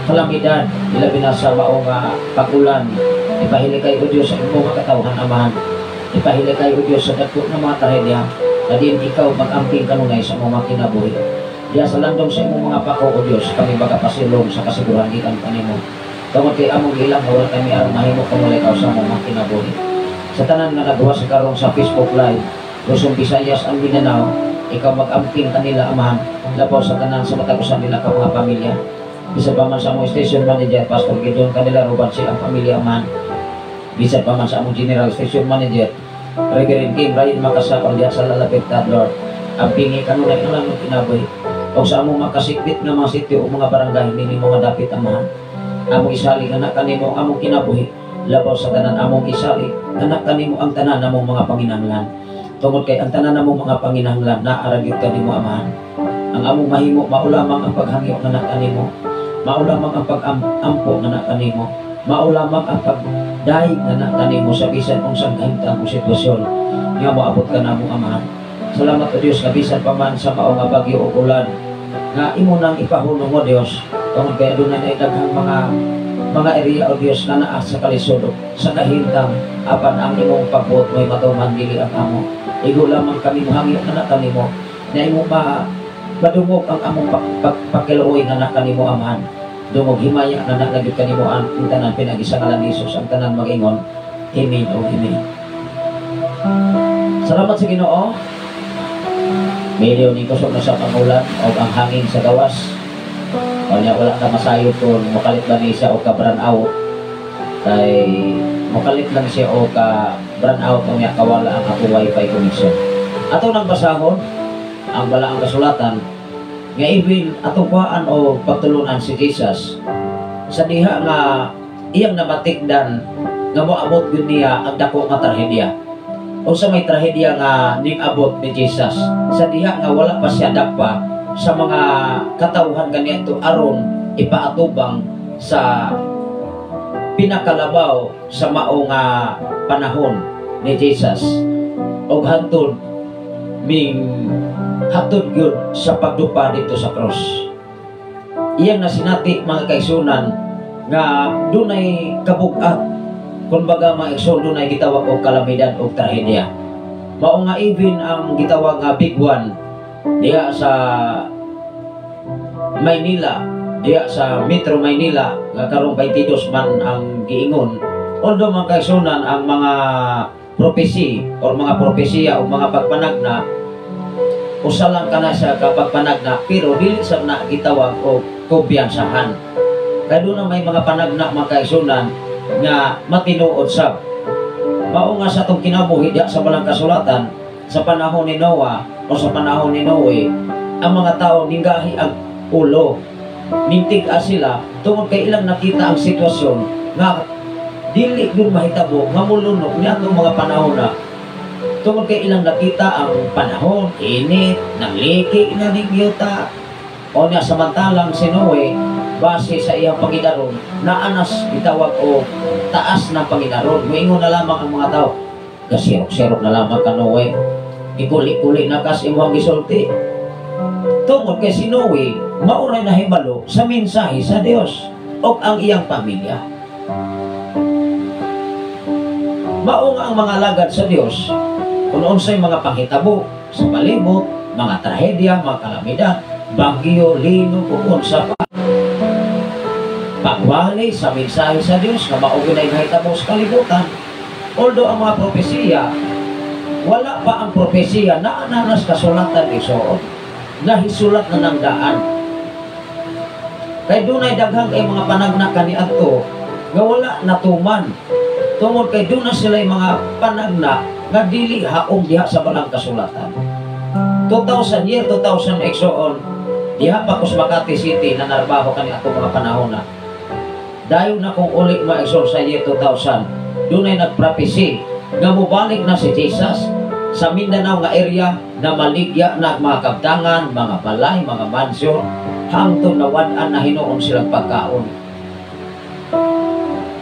kalamidad, ilabi na sa maong pagulan. Ipahili kayo o Diyos sa imong mga katawhan Amahan. Ipahili kayo o Diyos sa dagko ng mga trahedya. Na din ikaw mag-amping kanunay sa mga kinabuhi. Diya sa landong sa imong mga pako o Diyos, kami magapasilong sa kasiguran ikan kanimo. Tungod kay among ilang wala kami aron mahimo kamulay kaw sa mga kinabuhi. Sa tanan nga nagawa sa karong sa Facebook Live, Luzon, Visayas ang Mindanao, ikaw mag-amping kanila Amahan. Labaw sa tanan sa matagusan nila ka mga pamilya. Bisa pa man sa among station manager, Pastor Gideon kanila Ruban silang pamilya Amahan. Bisa pa man sa among general station manager, Reverend Kim Ryan Makasakal diya sa lalapit na Lord. Ang pingi kanunay na lang ng kinabuhi. O sa among makasikbit na mga sityo o mga barangay, hindi mga dapit Amahan. Among isali anak kanimo among kinabuhi. Labaw sa tanan among isali anak kanimo ang tanan namong mga panginahanglan. Tungod kay ang tanan namong mga panginahanglan naaragid kanimo Amahan. Ang among mahimo maulamang ang paghangyo ng anak kanimo. Maulamang ang pag-ampo na kanimo. Maulamang ang pagdaig na kanimo sa bisan kung saan kahimtang o sitwasyon nga moabot ka na mo Amahan. Salamat o Diyos nga bisan pa man sa maong bagyo o ulan nga imo nang ipahulong mo Diyos. Tungod kaya doon na daghang mga area o Diyos na naa sa kalisod sa kahimtang apan ang imong pagbuot mo'y matuman dili ang amo. Igo lamang kami mohangyo na kanimo na imo madungog ang among pakiluoy nga kanimo Amahan. Dungog himaya na naglagit kanimo ang tanan pinag-isa nga lang Hesus ang tanan mag-ingon. Amen o amen. Salamat sa Ginoo. Medyo ni kusog na sa pangulan o ang hangin sa gawas. Kanya wala na masayo kung makalit ba niya siya o ka-burn out. Kay makalit lang siya o ka-burn out o niya kawala ang ako wifi connection. Ato nang basahon ang balaang kasulatan nga even atupaan o pagtulunan si Jesus sa diha nga iyang nabatikdan nga moabot yun niya ang dako nga trahedya o sa may trahedya nga ning-abot ni Jesus sa diha nga wala pa siya dakpa sa mga katawhan ganito aron ipaatubang sa pinakalabaw sa maong panahon ni Jesus o hantod ming hatod yun sa pagdupa dito sa cross. Iyang nasinati mga kaigsunan nga dunay kabugat kung baga mga igsoon dunay gitawag og kalamidad o trahedya. Mao nga even ang gitawag nga big one diya sa Maynila, diya sa Metro Maynila nga karong 22 man ang giingon. Although mga kaigsunan ang mga prophecy or mga propesiya o mga pagpanagna usa lang kana sa kapagpanagna pero dili sa na gitawag o kumpiyansahan. Kaya doon na may mga panagna mga kaigsunan nga matinuod sab. Mao nga sa itong kinabuhi diya sa balang kasulatan sa panahon ni Noah o sa panahon ni Noe, ang mga tao ninggahi ang ulo. Nintig-a sila tungod kay ilang nakita ang sitwasyon nga dili yun mahitabo nga mulunok niya itong mga panahon na tungod kay ilang nakita ang panahon, init, nangliki na ning yuta. O niya samantalang si Noe, base sa iyang Panginoon, naanas itawag o taas na Panginoon. Muingon na lamang ang mga tao, kasirok-sirok na lamang ka Noe. Ikuli-kuli na kas imong gisulti. Tungod kay si Noe, mauray na hibalo sa mensahe sa Dios o ang iyang pamilya. Mao nga ang mga lagad sa Dios kung unsay mga panghitabo sa palibot, mga trahedya, mga kalamidad, bagyo, lino, kung unsa pa. Pagwali sa mensahe sa Dios na maugunay na hitabo sa kalibutan. Although ang mga propesiya, wala pa ang propesiya na ananas kasulatan isoon, na hisulat na ng daan. Kay dunay daghang kay mga panagna kaniadto nga wala natuman. Tungod kay duna sila mga panagna nga dili haong diha sa balang kasulatan. 2000 exoon diha pa ko sa Makati City na narbaho kani ato mga panahon na. Dayon na kung uli ma-exor sa year 2000, dunay nagprophecy nga mobalik na si Jesus sa Mindanao nga area na maligya na mga kabtangan, mga balay, mga mansyon, hangtod na wadan na hinuon silang pagkaon.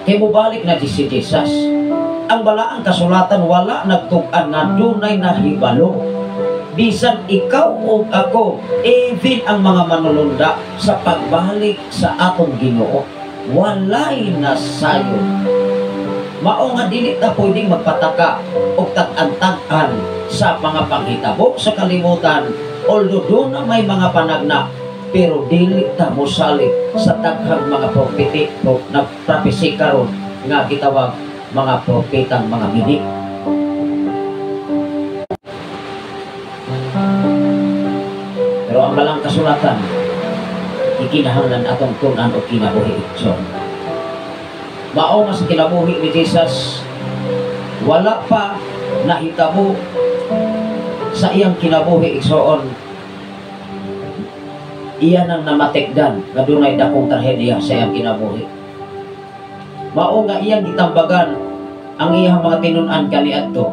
Kay mobalik na si Jesus. Ang balaang kasulatan wala nagtug-an na dunay nahibalo. Bisan ikaw o ako, even ang mga manulunda sa pagbalik sa atong Ginoo, walay na sayo. Mao nga dili ta pwedeng magpataka o tag-antag-an sa mga panghitabo sa kalimutan, although doon na may mga panagna, pero dili ta mosalig sa daghang mga propeti o nagprophecy karon nga gitawag mga propetang mga binik. Pero ang balang kasulatan ikinahanglan atong tunan o kinabuhi igsoon. Mao nga sa kinabuhi ni Jesus wala pa nahitabo sa iyang kinabuhi igsoon. Iyan ang namatikdan nga dunay dakong trahedya sa iyang kinabuhi. Mao nga iyang gitambagan ang iyang mga tinun-an kaniadto.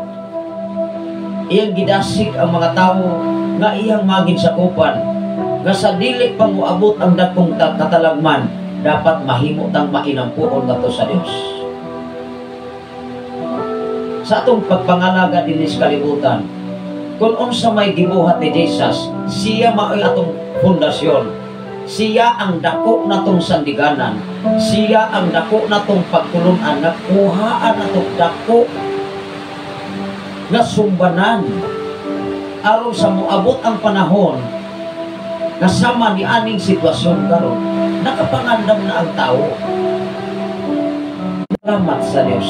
Iyang gidasig ang mga tawo nga iyang magin sakupan nga sa dili pa moabot ang dakong katalagman dapat mahimo tang mainampuon nato sa Dios. Sa atong pagpangalaga dinhi sa kalibutan, kung unsa may gibuhat ni Jesus, siya mao'y atong pundasyon. Siya ang dako natong sandiganan. Siya ang dako natong pagtulunan, nakuhaan natong dako nga sumbanan. Aron sa moabot ang panahon kasama ni aning sitwasyon karon, nakapangandam na ang tao. Salamat sa Dios.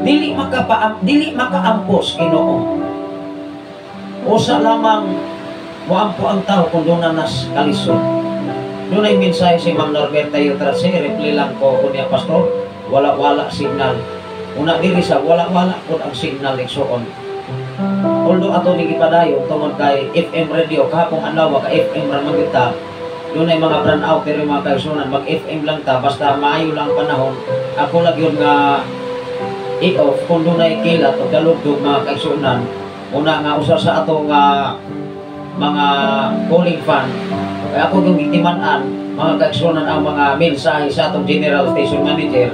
Dili makaampos Ginoo. Usa lamang moampo ang tao kung doon na nas kalisod. Doon ay mensahe si Ma'am Norberta Yutrase, reply lang ko kunya pastor, wala-wala signal. Una diri sa wala-wala po ang signal igsoon. Although ato ni gipadayon tungod kay FM radio kahapon adlaw ka FM ra magita, doon ay mga brand out pero mga kaisunan mag FM lang ta basta maayo lang panahon. Ako lang yun nga i-off kung doon ay kilat o galugdog mga kaisunan. Una nga usa sa ato nga mga calling fan kaya ako yung gitiman-an mga kaisunan ang mga mensahe sa atong general station manager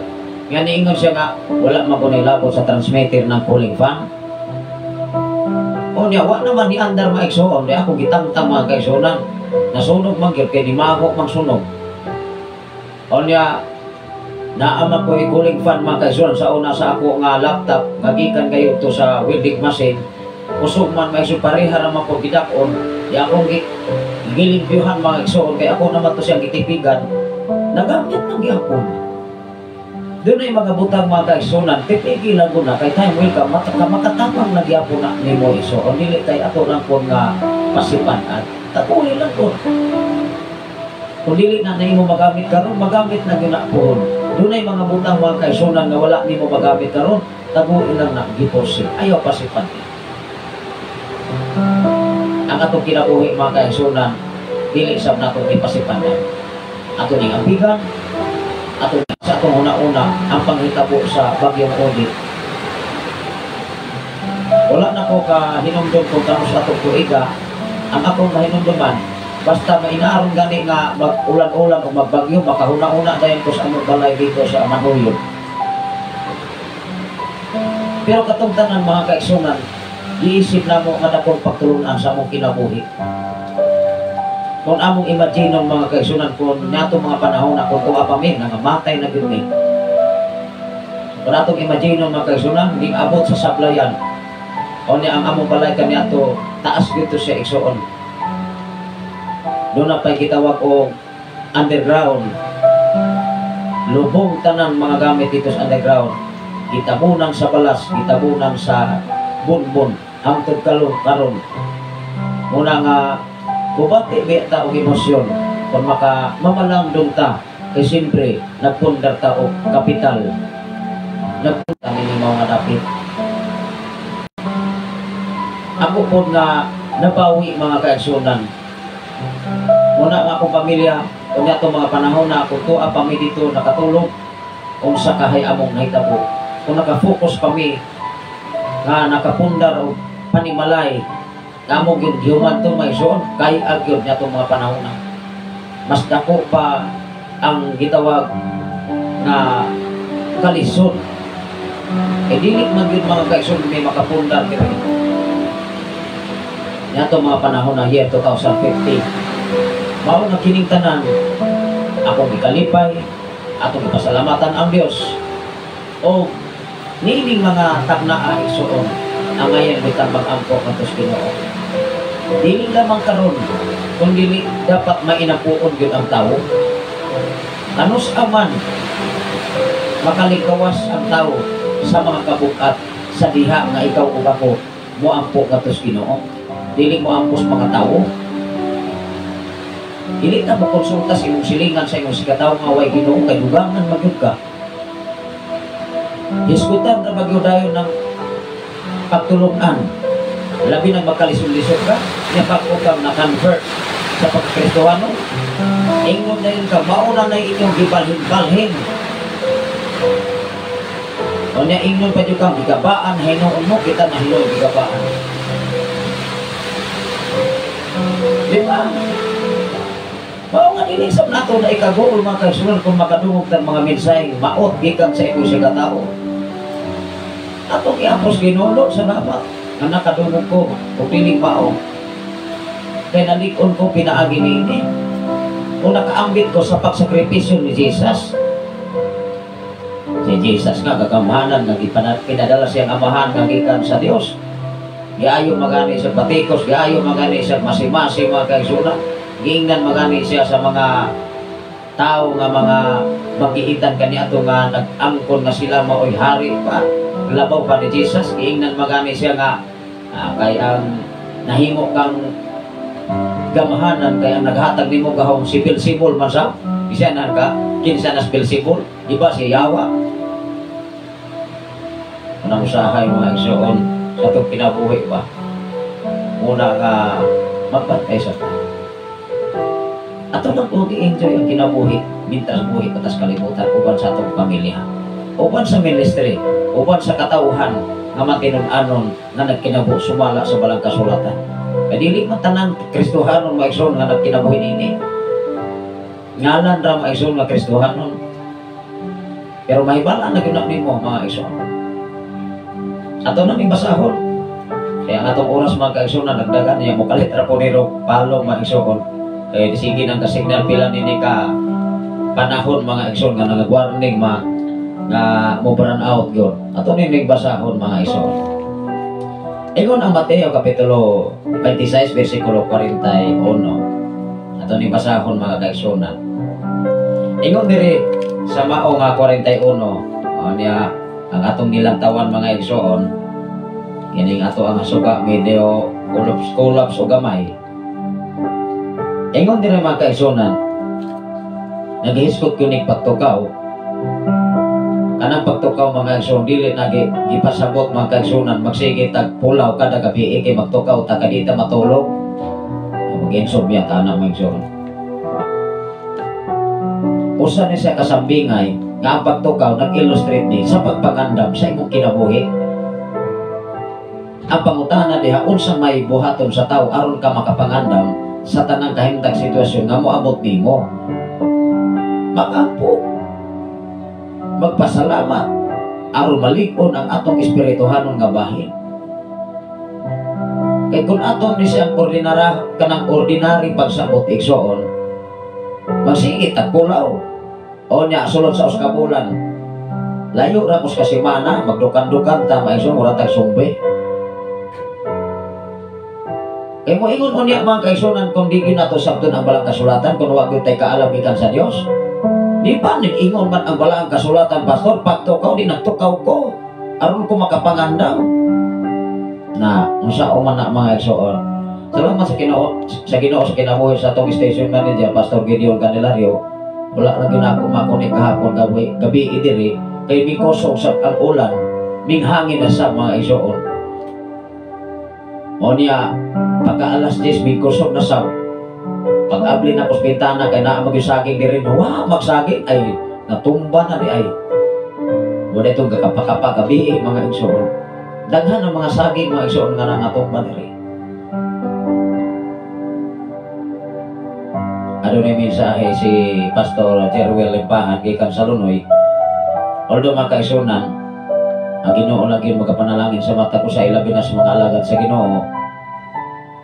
nga niingon siya nga wala magunilabo sa transmitter ng calling fan. O niya, wak naman ni andar maigsoon, di ako gitangtang mga kaisunan. Nasunog man gyud kay di mago mang sunog. O niya, naama ko iguling fan mga kaisunan sa una sa ako nga laptop, ngagikan kayo to sa welding machine. Kusog man maigsoon pareha naman ko gidakon. Di akong gilimpyuhan mga kaisunan, kay ako naman to siyang gitipigan. Nagamit ng gihapon. Doon ay mga butang mga kaisunan, tipigilan ko na, kay time will ka, makatapang nagyapo na ni mo iso, o nili kay ato lang po nga pasipanan, tatuli lang po. Kung dili na mo magamit karon, magamit na yun po. Doon ay mga butang mga kaisunan na wala ni mo magamit karon, taguin lang na giposin, ayaw pasipanan. Ang atong kinabuhi mga kaisunan, dili sab na itong ipasipanan. Ato ning ambigan, ato sa itong una-una ang panghitabo sa bagyong Odette. Wala na ko ka hinumdum kung tamo sa itong tuiga. Ang akong mahinumduman, basta mainaaron gani nga mag-ulan-ulan o magbagyo, makahuna-una dahil ko sa among balay dito sa Manuyod. Pero katong tanan mga kaigsunan, iisip na mo nga dakong pagtulunan sa among kinabuhi. Kung among imagine ng mga kaisunan kung nato mga panahon na kung tuwa pa min, nangamatay na yun min. Kung natong imagine ng mga kaisunan, hindi abot sa sablayan. O niya ang among balay kami ato, taas dito siya igsoon. Doon na pa'y kitawag o underground. Lubong tanang mga gamit dito sa underground. Itabunan sa balas, itabunan sa bunbun, hangtod karon. Muna nga, bubati ba tao emosyon kung mamalamdong ta, kay siyempre, nagpundar ta o kapital. Nagpunta nini mga dapit. Ako po na nabawi mga kaigsunan. Muna nga akong pamilya, kung yato mga panahon na ako to, kami dito nakatulog, kung sa kahay among nahitabo. Kung nakafocus kami, nga nakapundar o panimalay, among yung human to may son, kay agyon yato mga panahon na. Mas dako pa ang gitawag na kalisod. E dilit man yun mga kaigsunan may makapundar kaya. Yato mga panahon na year 2050. Mao na kining tanan akong ikalipay, atong ipasalamatan ang Dios. O nining mga tagna igsoon ang ngayon bitang mag-ampo kantos Ginoo. Dili lamang karon kung dili dapat mainapuon gyud ang tawo. Anus aman makalikawas ang tawo sa mga kabukat sa diha nga ikaw ug ako moampo kantos Ginoo. Dili mo ampos mga tawo. Dili na mo konsulta sa imong silingan sa imong sikataw nga way Ginoo kay dugangan magyud ka. Diskutan na magyudayon ng pagtulungan. Labi na magkalisod-lisod ka, niya pag-ukam na convert sa pagkristohano. Ingon na yun ka, mauna na inyong gibalhin-balhin. O niya ingon pa yun kang gigabaan, hinoon mo, kita na hinoon gigabaan. Di ba? Mao nga inisap nato na ikagol mga kaigsunan kung makadungog ng mga mensahe maot gikan sa imo sa katao. Atong iapos Ginoo sa dapat nga nakadungog ko o piling mao. Kaya nalikon ko pinaagi niini. Kung nakaambit ko sa pagsakripisyo ni Jesus. Si Jesus nga kagamahanan nga pinadala siyang amahan nga gikan sa Dios. Giayo magani sa patikos, giayo magani sa masi-masi mga kaigsunan. Giingnan magani siya sa mga tao nga mga magiitan kaniadto nga nag-angkon nga sila maoy hari pa labaw pa ni Jesus. Giingnan magani siya nga kay ang nahimo kang gamahanan kay ang naghatag nimo gahong si Beelzebul man sa isa na ka kinsa na si Beelzebul di ba si Yawa. Anong usahay mga igsoon sa itong pinabuhi ba muna nga magpantay sa tayo. Ato lang po i-enjoy ang kinabuhi, mintas buhi, patas kalibutan, uban sa atong pamilya, uban sa ministry, uban sa katauhan, nga matinon-anon na nagkinabo sumala sa balang kasulatan. Kadili man tanan Kristohanon maigsoon nga nagkinabuhi nini. Ngalan ra maigsoon nga Kristohanon. Pero mahibala na gyud nimo mga igsoon. Ato nang ibasahon. Kaya ang atong oras mga kaigsoon na nagdagan niya mo kalit ra po niro palong mga igsoon. Eh, sige nang kasignal pila nini ka panahon mga igsoon nga nag-warning nga mo burn out yun. Ato nining basahon mga igsoon. Ingon ang Mateo kapitulo 26 versikulo 41. Ato ni basahon mga kaigsunan. Ingon diri sa mao nga 41 niya ang atong nilantawan mga igsoon. Kining ato ang suga medyo kulaps o gamay. Ingon din mga kaigsunan, naghihiskot kunig pagtukaw. Kanang pagtukaw mga kaigsunan, dili nagipasabot mga kaigsunan, magsige tagpulaw kada gabi, kay magtukaw, tagadita matulog. Mag-insob yan ka na mga kaigsunan. Usa ni siya kasambingay, nga ang pagtukaw, nag-illustrate ni sa pagpagandam sa imong kinabuhi. Ang pangutana diha, unsa may buhaton sa tao, aron ka makapangandam, sa tanang kahimtang sitwasyon nga moabot nimo. Magampo, magpasalamat, aron malikon ang atong espirituhanon nga bahin. Kay kung aton ni siyang kanang ordinary pagsabot igsoon, magsigit at pulaw o niya sulod sa uskabulan, layo ra kus kasimana, magdukan-dukan ta maigsoon mura tag sumbe. Kaya mo ingon mo niya mga kaigsunan kung di nato sabton ang balang kasulatan kung wag tayo kaalam ikan sa Dios. Di pa ingon man ang balang kasulatan, pastor, pagtukaw di nagtukaw ko aron ko makapangandam. Na unsa man na mga igsoon, Salamat sa Ginoo sa kinabuhi sa atong station manager Pastor Gideon Candelario. Wala na gyud ako makonek kahapon gabi diri kay mikosog sa ang ulan ming hangin na sa mga igsoon. O niya pagka alas 10 mikosog na sa pag-abli na ko sa bintana kay naa magsaging diri no wa magsaging ay natumba na di ay. Wala itong kakapakapa gabi mga igsoon. Daghan ang mga saging mga igsoon nga natumba diri. Ano na mensahe si Pastor Jeruel Limpahan gikan sa Lunoy. Although mga kaisunan, ang Ginoo lagi magapanalangin sa mata ko sa ilabi na sa mga alagad sa Ginoo.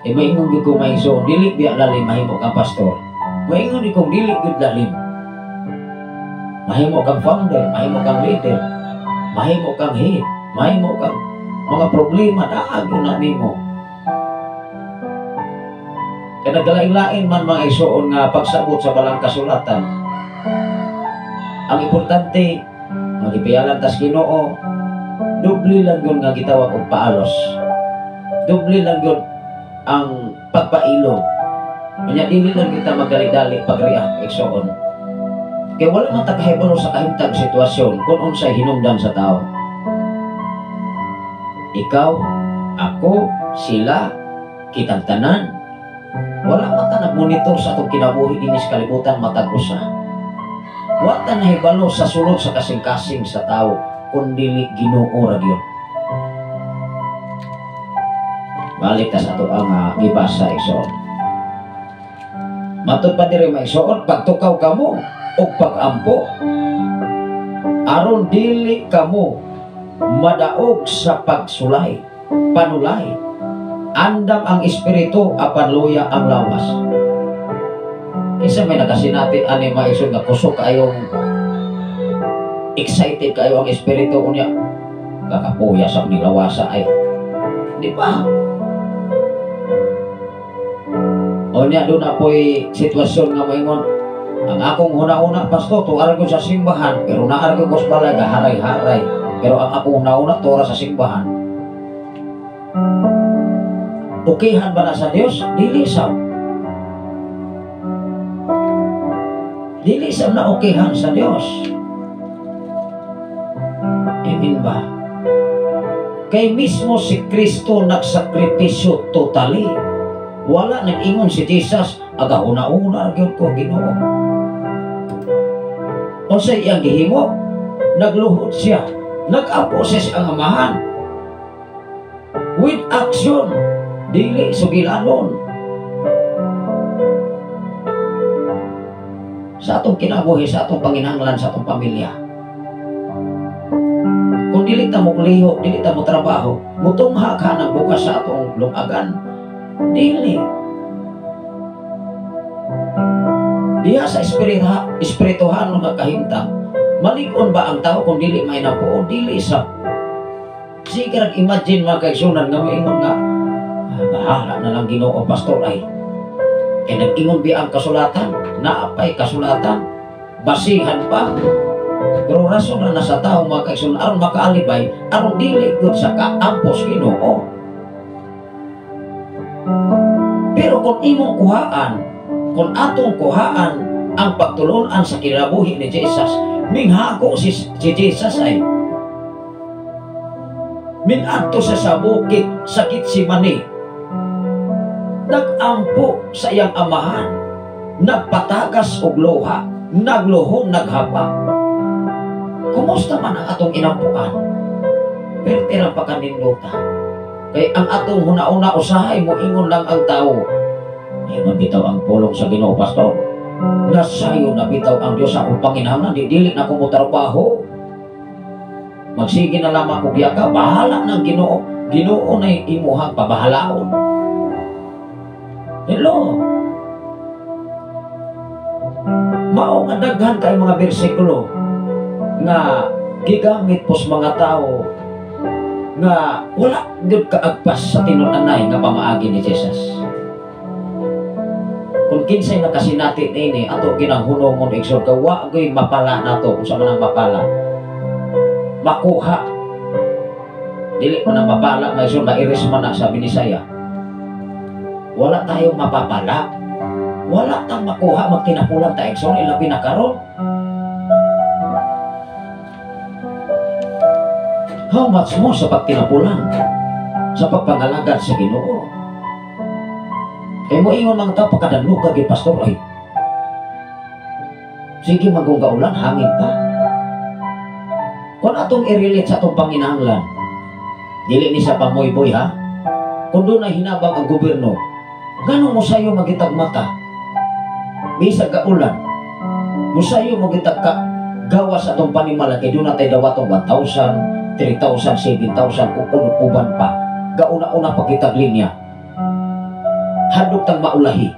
E maingon gyud ko maiso, dili biya lalim mahimo kang pastor. Maingon di kong dili gyud lalim. Mahimo kang founder, mahimo kang leader, mahimo kang head, mahimo kang mga problema daag na nimo. Kaya naglain-lain man mga igsoon nga pagsabot sa balang kasulatan. Ang importante, magipayalan tas Ginoo, dubli lang yun nga gitawag og paalos. Dubli lang yun ang pagpailo. Kanya dili lang kita magdali-dali pag-react igsoon. Kaya wala man takahibalo sa kahimtang sitwasyon kung unsay hinungdan sa tao. Ikaw, ako, sila, kitang tanan. Wala mata nag-monitor sa itong kinabuhi dinis kalibutan matag usa. Wala nahibalo sa sulod sa kasing-kasing sa tao kundi Ginoo ra gyud. Balik ta sa ato ang gibasa igsoon. Matud pa diri maigsoon pagtukaw kamo og pag-ampo aron dili kamo madaog sa pagsulay, panulay. Andam ang espiritu apan luya ang lawas. Isa may nakasinati ani maisod nga kusog kayong excited kayo ang espiritu unya kakapuya sa ni lawasa ay di ba? Unya doon apoy sitwasyon nga moingon ang akong una-una pasto tuwara ko sa simbahan pero naargo ko sa balay haray-haray pero ang akong una-una tuwara sa simbahan. Okehan ba na sa Diyos? Dili sa na okehan sa Diyos. Amen ba? Kay mismo si Kristo nagsakripisyo totally. Wala nag-ingon si Jesus aga una-una gyud ko Ginoo. Unsay iyang gihimo? Nagluhod siya. Nag-apo siya ang amahan. With action. Dili sugilanon. Sa atong kinabuhi, sa atong panginahanglan, sa atong pamilya. Kung dili ta mo liho, dili ta mo trabaho, mutungha ka ng bukas sa atong lumagan. Dili. Diya sa espirituhan nga kahimtang. Malig-on ba ang tao kung dili may napuo? Dili sa. Sige imagine mga kaigsunan nga moingon nga bahala na lang Ginoo pastor ay nag-ingon bi ang kasulatan naapay kasulatan basihan pa pero rason na sa tao mga kaigsunan aron makaalibay aron dili gud sa kaampos Ginoo. Pero kung imong kuhaan kung atong kuhaan ang pagtulunan sa kinabuhi ni Jesus minghago si Jesus ay minadto sa bukid sa Getsemani nag-ampo sa iyang amahan, nagpatagas og luha, nagluhong naghapa. Kumusta man ang atong inampuan? Pertirang pagkaninduta. Kay ang atong huna-una usahay mo ingon lang ang tao. Ay mabitaw ang pulong sa Ginoo pastor. Nasayo na bitaw ang Dios akong panginahanglan, dili na ko mo trabaho. Magsige na lamang ko biya ka, bahala ng Ginoo. Ginoo na imuhang pabahalaon. Hello. Mao nga daghan kay mga bersikulo nga gigamit po sa mga tao nga wala gyud kaagpas sa tinun-anay nga pamaagi ni Jesus. Kung kinsay nakasinati nini ato ginahunongon igsoon ka wa gyud mapala nato unsa man ang mapala. Makuha. Dili man ang mapala nga igsoon mairis man na sa Binisaya. wala tayong mapapala. Wala tang makuha magtinapulang ta Igsoon ilabi na karon. How much mo sa pagtinapulang, sa pagpangalagad sa Ginoo? Kaya mo ingon mga tao pagkadalo ka kay pastor ay sige magungaulan hangin pa. Kung atong i-relate sa atong panginahanglan, dili ni sa pamoy-boy ha. Kung doon ay hinabang ang gobyerno, ganun mo sa'yo magitag mata. Bisag ka ulan, mo sa'yo magitag ka gawa sa atong panimala kay doon natin dawatong 1,000, 3,000, 7,000 kung uban pa. Gauna-una pagkitag linya. Hadlok tang maulahi.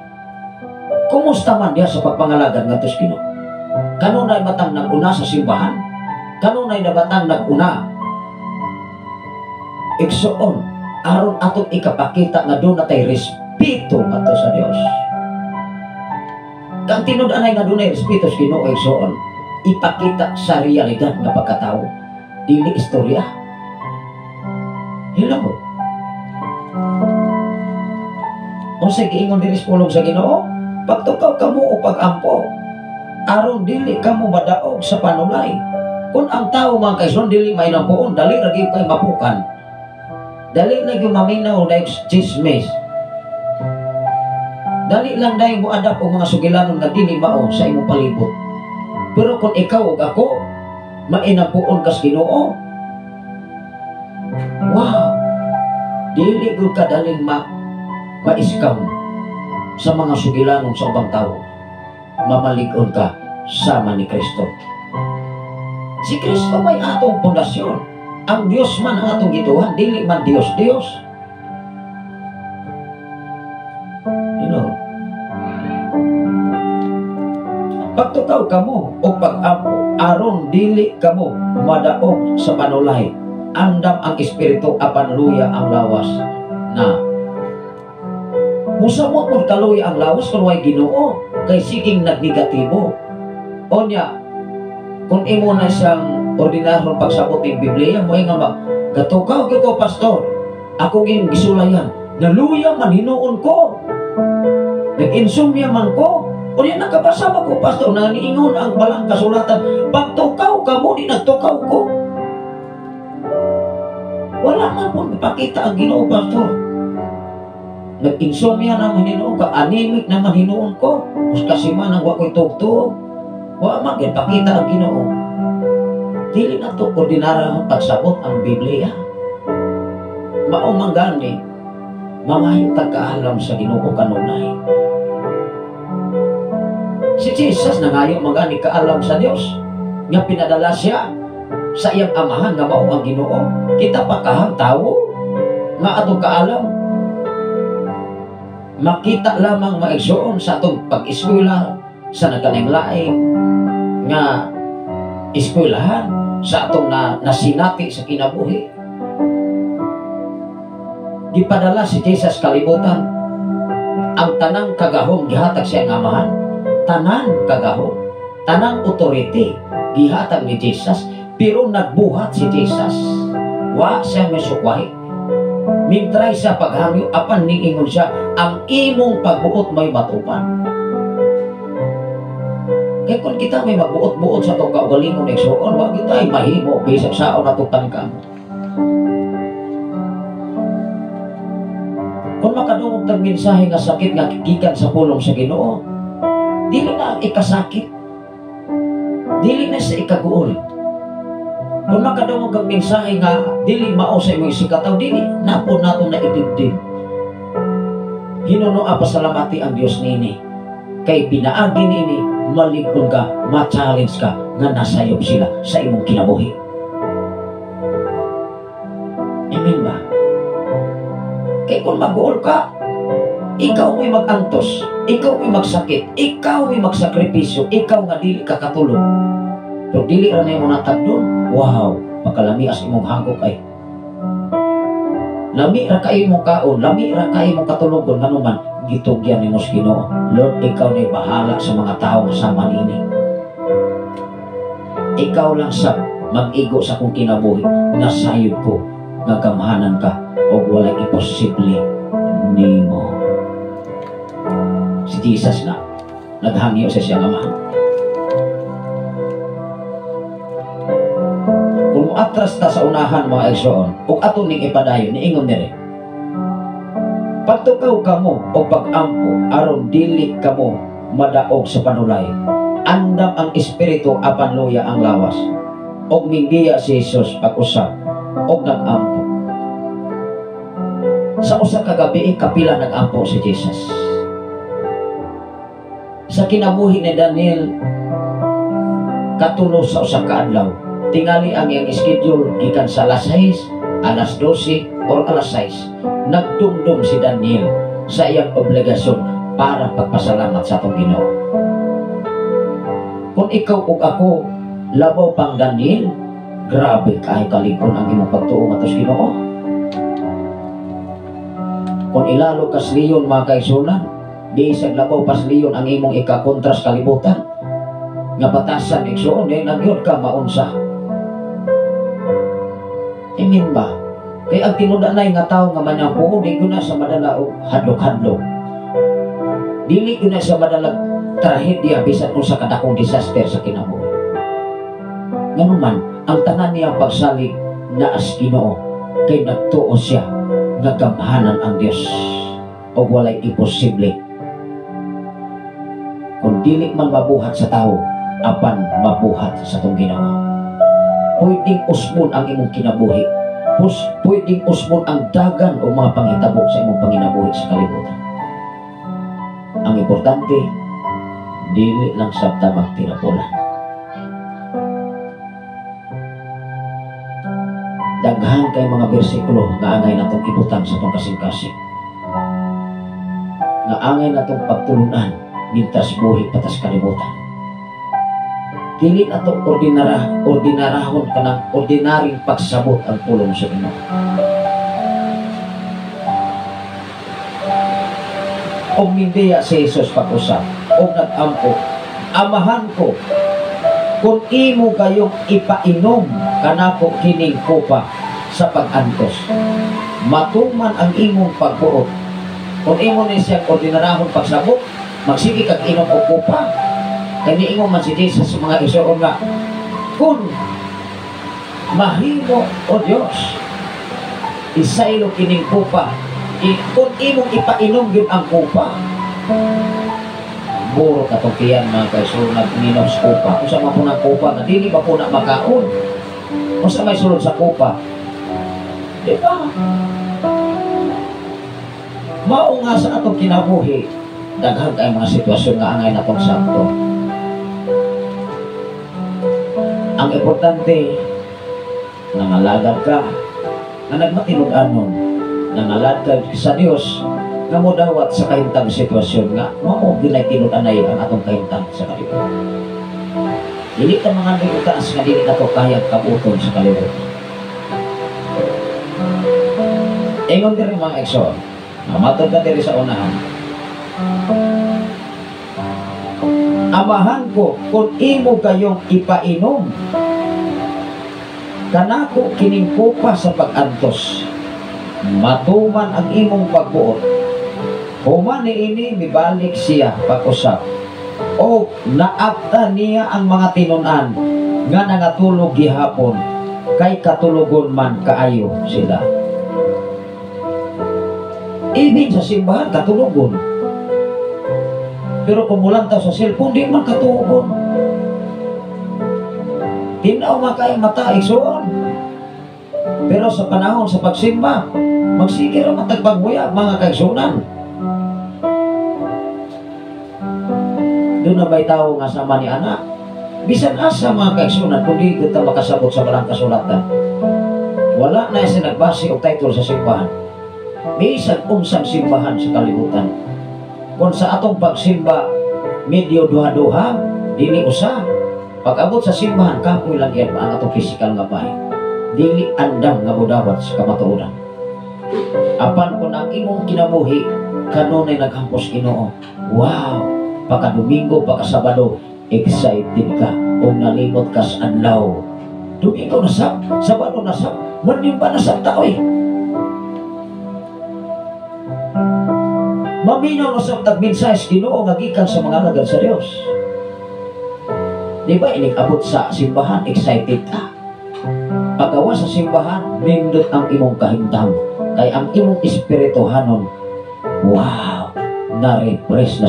Kumusta man diya sa pagpangalagad nga tos Ginoo? Kanunay batang nag-una sa simbahan? Kanunay na batang nag-una? Igsoon, aron atong ikapakita nga doon natay respeto ato sa Dios. Kang tinud-anay nga doon ay respeto sa Ginoo igsoon, ipakita sa realidad nga pagkatao, dili istorya. Hello. O sige ingon diri pulong sa Ginoo, pagtukaw kamo o pag-ampo, aron dili kamo madaog sa panulay. Kung ang tao mga kaigsoon dili may nampuon, dali ra gyud kay mapukan. Dali na gyud maminaw dahil chismis. Dali lang dahil mo adap o mga sugilanon nga dili mao sa imong palibot. Pero kung ikaw ug ako, mainampuon kas Ginoo. Wow! Dili gyud kadaling ma-iskam sa mga sugilanon sa ubang tao. Mamalig-on ka sama ni Kristo. Si Kristo may atong pundasyon. Ang Diyos man ang atong gituhan, dili man Diyos. You know, pagtukaw kamo o pag-apo, aron dili kamo madaog sa panulay. Andam ang Espiritu apan luya ang lawas na. Musamot mo kaluya ang lawas kung way Ginoo, kay siging nagnegatibo. Onya, kung imo na siyang ordinaryong pagsabot ng Biblia, mo nga gatukaw ko pastor, ako yung gisulayan, naluya man hinuon ko, nag-insomnia man ko, o yan nakabasa ko pastor, naniingon ang balang kasulatan, pagtukaw ka mo, di nagtukaw ko. Wala man po ipakita ang Ginoo pastor. Nag-insomnia naman hinuon ka, anemic naman hinuon ko, kasi man ang wako'y tugtog. Wala man ipakita ang Ginoo. Dili na ito ordinaryong pagsabot ang Biblia. Maumang gani, mga tagkaalam sa Ginoo kanunay. Si Jesus nangayo magani kaalam sa Dios, nga pinadala siya sa iyang amahan nga mao ang Ginoo. Kita pa kahang tao nga atong kaalam. Makita lamang maigsoon sa atong pag-eskwela sa nagkaninglaing nga eskwelahan sa atong nasinati sa kinabuhi. Gipadala si Jesus kalibutan, ang tanang kagahom gihatag siya ang amahan. Tanan kagahom, tanang authority gihatag ni Jesus, pero nagbuhat si Jesus. Wa siya may sukway. Mintray sa paghangyo apan ning ingon siya, ang imong pagbuot may matupan. Kaya kung kita may magbuot-buot sa itong kaugalingon ng Igsoon, wag kita ay mahimo bisag saon na itong tangkang. Kung makadungog ng mensahe nga sakit nga kikikan sa pulong sa Ginoo, dili na ikasakit, dili na sa ikaguol. Kung makadungog ang mensahe nga dili mao sa imong sikataw, dili napon nato na idibdib. Hinuno pasalamati ang Dios nini, kay pinaagi nini maligpon ka, ma-challenge ka nga nasayop sila sa imong kinabuhi. Amen ba? Kaya kung mag-uol ka, ikaw may mag-antos, ikaw may magsakit, ikaw may magsakripisyo, ikaw nga dili ka katulog. Pero dili ra na yung natag doon, wow, makalami as imong hagok ay. Lami ra kayo mong kaon, lami ra kayo mong katulogon, nanuman, gitugyan ni Mos Ginoo. Lord, ikaw na'y bahala sa mga tao sa manini. Ikaw lang sa mag-igo sa kong kinabuhi, nasayod ko, nagkamahanan ka, o walay imposible nimo. si Jesus na naghangyo sa siyang ama. Kung atras ta sa unahan mga igsoon, ug ato ning ipadayon niingon dire. Pagtukaw kamo o pag-ampo aron dili kamo madaog sa panulay. Andam ang espiritu apan luya ang lawas. Og minggiya si Jesus pag-usap og nag-ampo. Sa usa ka gabi kapila nag-ampo si Jesus. Sa kinabuhi ni Daniel katulo sa usa ka adlaw, tingali ang iyang schedule gikan sa alas 6, alas 12 or alas 6. Nagdumdum si Daniel sa iyang obligasyon para pagpasalamat sa atong Ginoo. Kung ikaw ug ako labaw pang Daniel, grabe kay kalikon ang imong pagtuo atos Ginoo. Kung ilalo kas leon mga kaigsunan, di isang labaw pas leon ang imong ikakontras kalibutan. Nga batasan igsuon nagyod ka maunsa. Imin ba? Kaya ang tinudanay nga tao nga manampo, di ko na sa madala o hadlok-hadlok. Dili ko na sa madalag trahedya bisan kung sa kadakong disaster sa kinabuhi. Nganuman, ang tanan niya pagsalig na as Ginoo kay nagtuo siya nga gamhanan ang Dios o walay imposible. Kung dili man mabuhat sa tao, apan mabuhat sa tong Ginoo. Pwedeng usmon ang imong kinabuhi. Pwedeng usmon ang dagan o mga panghitabo sa imong panginabuhi sa kalibutan. Ang importante, dili lang sabta magtinapulan. Daghan kay mga bersikulo nga angay natong ibutan sa tong kasing-kasing. Nga angay natong pagtulunan mintas buhi patas kalibutan. Dili natong ordinarahon kanang ordinaryong pagsabot ang pulong sa Ginoo. O mindiya si Jesus pag-usap o nag-ampo, amahan ko kung imo kayong ipainom kanako kining kopa sa pag-antos, matuman ang imong pagbuot. Kung imo ni siya ordinarahon pagsabot, magsige kag inom og kopa. Kaya niingon man si Jesus sa mga igsoon nga, kung mahimo o Dios isaylo kining kopa, kung imong ipainom gyud ang kopa, buro katukiyan mga kaisulod nag-inom sa kopa. Kung sa mga punang kopa na dili ba po na makaon, kung sa may sulod sa kopa, di ba? Mao nga sa atong kinabuhi, daghan kay mga sitwasyon nga angay natong sakto. Ang importante, nangalagad ka, na nagmatinug-anon, nangalagad sa Dios, nga mo dawat sa kahintang sitwasyon nga, mao ginay tinud-anay ang atong kahintang sa kalibutan. Dili ka mga utaas nga dili ka to kayang kabuton sa kalibutan. Ingon diri mga igsoon, matod ka diri sa unahan. Amahan ko kung imo kayong ipainom kanako kining kopa sa pag-antos, matuman ang imong pagbuot. Human niini mibalik siya pag-usap o naabta niya ang mga tinunan nga nangatulog gihapon kay katulogon man kaayo sila. Ibig sa simbahan katulogon, pero kung mulantaw sa cellphone di man katulogon. Tinaw makay mata igsoon, pero sa panahon sa pagsimba magsigir ang matagpagbuya mga kaigsunan. Doon na may tao nga sama ni anak, bisan asa mga kaigsunan kung di kita makasabot sa balang kasulatan. Wala na yung nagbasi o title sa simbahan. May isang unsang simbahan sa kalibutan. Kung sa atong pagsimba medyo duha-duha, dili usa. Pag-abot sa simbahan, kapoy lang yan ang atong physical nga bahay. Dili andam nga budawat sa kamatuonan. Apan kung ang imong kinabuhi, kanunay naghampos Ginoo. Wow! Pagka Domingo, pagka Sabado, excited ka o nalimot ka sa adlaw. Domingo na sab, Sabado na sab, manimba na sab tao eh. Maminaw na sa tagminsayas Ginoo nga gikan sa mga alagad sa Dios. Di ba inig-abot sa simbahan, excited ka? Pagawa sa simbahan, nindot ang imong kahimtang. Kay ang imong espirituhanon, wow, na-refresh na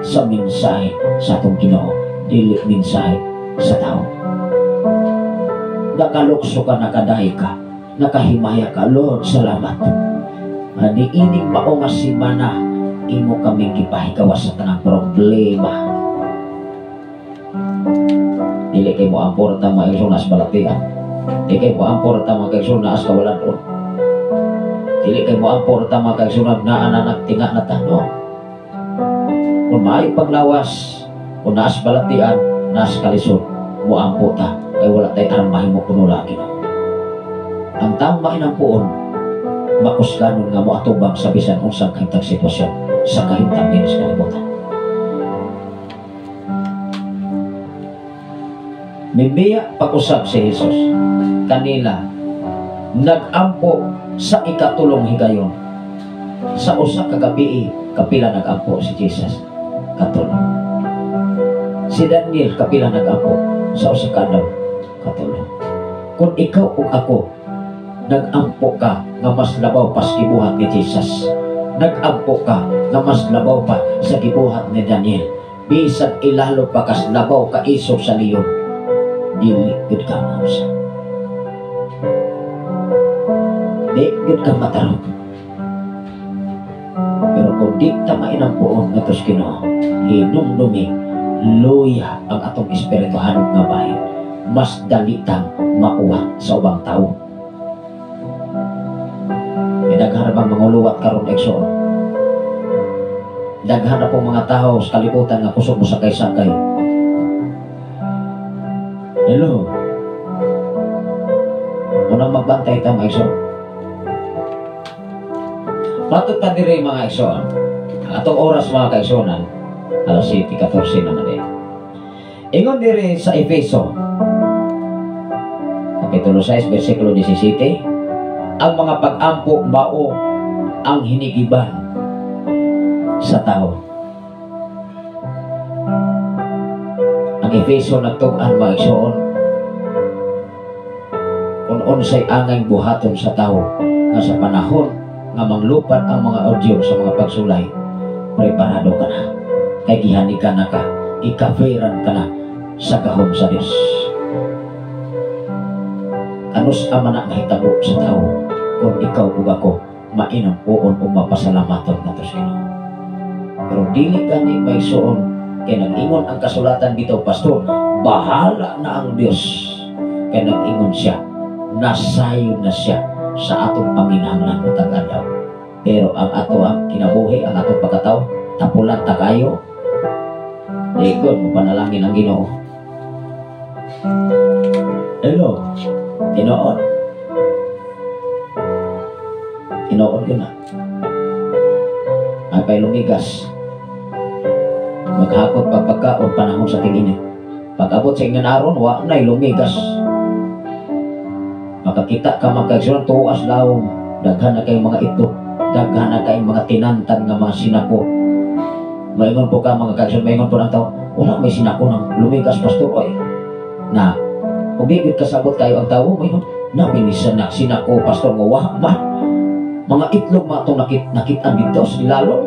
sa mensahe sa atong Ginoo, dili mensahe sa tao. Nakalukso ka, nakadahi ka, nakahimaya ka. Lord, salamat. Di ining mao nga simana imo kaming gipahigawas sa tanang problema. Dili kay mo ampor ta maigsoon as balatian. Dili kay mo ampor ta maigsoon na as kawalan-on. Dili kay mo ampor ta maigsoon na anak tinga na tano. Kung maayo paglawas, kung naas balatian, naas kalisod, mo ampo ta kay wala tay arang mahimo kuno lagi. Ang tama inang puon makusganon nga mo atubang sa bisan unsang kahimtang sitwasyon sa kahimtang dinis kalibutan. Bibiya pag-usap si Jesus kanila nag-ampo sa ikatulong higayon. Sa usa ka gabi kapila nag-ampo si Jesus katulong. Si Daniel kapila nag-ampo sa usa ka adlaw katulong. Kung ikaw ug ako nag-ampo ka nga mas labaw pa sa gibuhat ni Jesus, nag-ampo ka nga mas labaw pa sa gibuhat ni Daniel, bisan ilalo pa kas labaw ka iso sa leon, dili gud ka mausa, di gud ka matarong. Pero kung di ta mainampuon nga tos Ginoo, hinumdumi luya ang atong espirituhan nga bahin, mas dalitang mauwat sa ubang tao. Daghan bang manguluwat karon ekson. Daghan na po mga tao sa kalibutan nga kusog mo sakay-sakay. Hello. Unang magbantay ta mga ekson. Patut pa diri mga ekson. Atong oras mga kaeksonan, alas 7:14 naman din. Ingon diri sa Efeso Kapitulo 6, versikulo 17, ang mga pag-ampo mao ang hinigiban sa tao. Ang Efeso nagtug-an mga igsoon kung unsay angay buhaton sa tao nga sa panahon nga manglupat ang mga audio sa mga pagsulay, preparado ka na, kay gihanikan na ka, ikaveran ka na sa gahom sa Dios. Anus ama na mahitabo sa tao kung ikaw ug ako mainampuon o mapasalamaton nato sa Ginoo. Pero dili gani may suon kay nag-ingon ang kasulatan dito, pastor, bahala na ang Dios. Kay nag-ingon siya, nasayon na siya sa atong paminahanglan matag adlaw. Pero ang ato ang kinabuhi, ang atong pagkatao, tapulan ta kayo. Ligon mo panalangin ang Ginoo. Hello. Tinoon. Tinoon yun na. Ay pa'y lumigas. Maghakot pagpagkaon panahon sa tingin. Pag-abot sa ingan aron, wa na'y lumigas. Makakita ka magkaigsunan tuwas lawom. Daghan na kayong mga ito. Daghan na kayong mga tinantan nga mga sinako. Maingon po ka mga kaigsunan, maingon po ng tao, wala may sinako ng lumigas, pastor. Oy, na ubigit kasabot kayo ang tao, mayroon naminisan na sinako, pastor, nga wah man mga itlog mga itong nakitaan dito sa nilalong.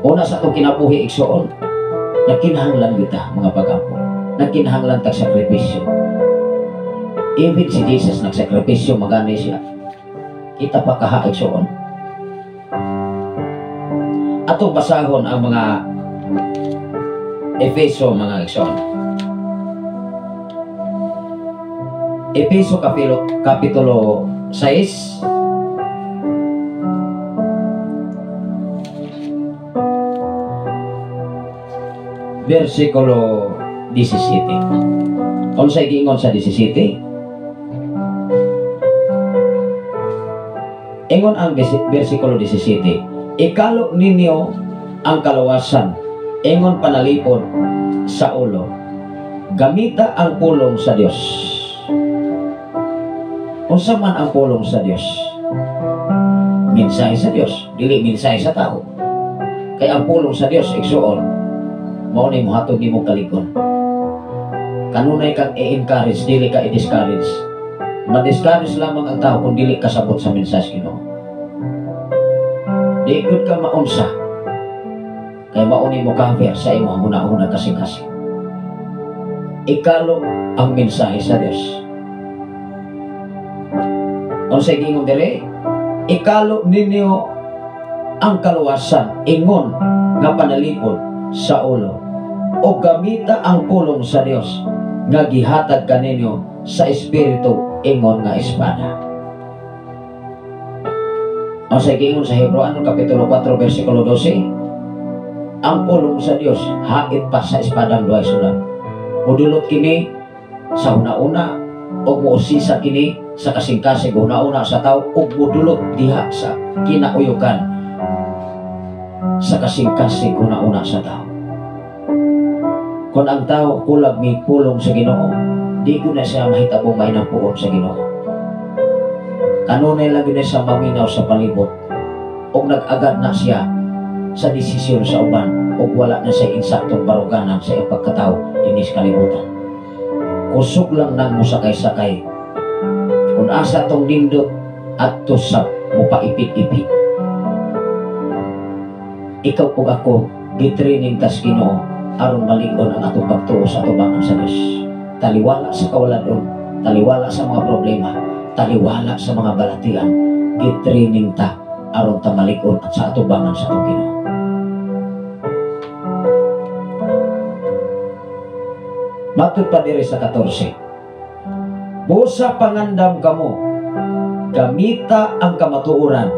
Una sa itong kinabuhi igsoon, nagkinahanglan kita mga pag-ampo, nagkinahanglan tag sakripisyo. Even si Jesus nagsakripisyo, magani siya, kita pa kaha igsoon. Atong basahon ang mga Efeso mga igsoon. Efeso kapitulo 6 versikulo 17. Unsay giingon sa 17? Ingon ang versikulo 17, ikalo ninyo ang kaluwasan, ingon panalipod sa ulo, gamita ang pulong sa Dios. Unsa man ang pulong sa Dios? mensahe sa Dios, dili mensahe sa tao. Kay ang pulong sa Dios igsuon mao ni mohatod nimo kalikon. Kanunay kang i-encourage, dili ka i-discourage. Ma-discourage lamang ang tao kung dili kasabot sa mensahe Ginoo. Di gud ka maunsa. Kay mao ni mo cover sa imong una-una kasing-kasing. Ikalo ang mensahe sa Dios. Unsay gingon diri? Ikalo ninyo ang kaluwasan ingon nga panalipod sa ulo o gamita ang pulong sa Dios nga gihatag kaninyo sa espiritu ingon nga espada. Ang sa gingon sa Hebreano kapitulo 4 bersikulo 12, ang pulong sa Dios hait pa sa espadang duay sulab. Mudulot kini sa una-una o muusisa kini sa kasing-kasing una-una sa tao o mudulot diha sa kinauyukan sa kasing-kasing una-una sa tao. Kung ang tao kulag may pulong sa Ginoo, di ko na siya mahitabong may nampuon sa Ginoo. Kanunay lang na siya maminaw sa palibot o nag-agad na siya sa desisyon sa uban o wala na siya insaktong baruganan sa iyong pagkatao dinis kalibutan. Kusog lang nang musakay-sakay kung asa tong nindot at tusap mo paipit-ipit. Ikaw po ako gitraining tas Ginoo aron malingon ang atong pagtuo sa atubangan sa Dios. Taliwala sa kawaladon, taliwala sa mga problema, taliwala sa mga balatian, gitraining ta aron ta malingon at sa atubangan sa atong Ginoo. Matod pa diri sa 14. Busa pangandam kamo, gamita ang kamatuoran,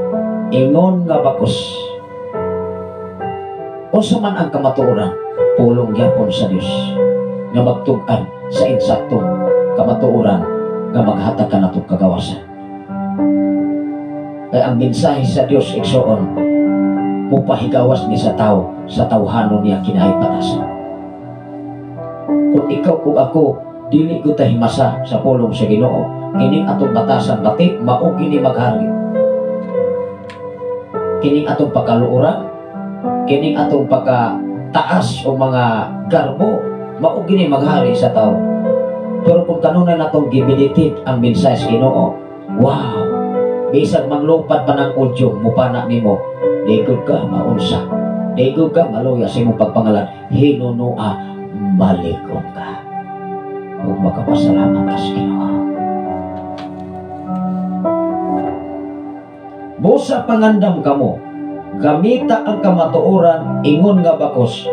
ingon nga bakos. Unsa man ang kamatuoran, pulong gyapon sa Dios nga magtug-an sa insaktong kamatuoran nga maghatag kanatong kagawasan. Kay ang mensahe sa Dios igsuon mupahigawas ni sa tao sa tawhanon niya kinahipatasan. Kung ikaw kung ako dili ko tahimasa sa pulong sa Ginoo, kining atong batasan bati mao kini maghari. Kining atong pagkaluoran, kining atong pagkataas o mga garbo mao kini maghari sa tao. Pero kung kanunay natong gibilitit ang mensahe sa Ginoo, wow, bisag manglupad pa ng udyong mupana nimo, digod ka maunsa, digod ka maluya sa imong pagpangalan, hinunua malikon ka kung makapasalamat ka sa Ginoo. Busa pangandam kamo, gamita ang kamatuoran, ingon nga bakos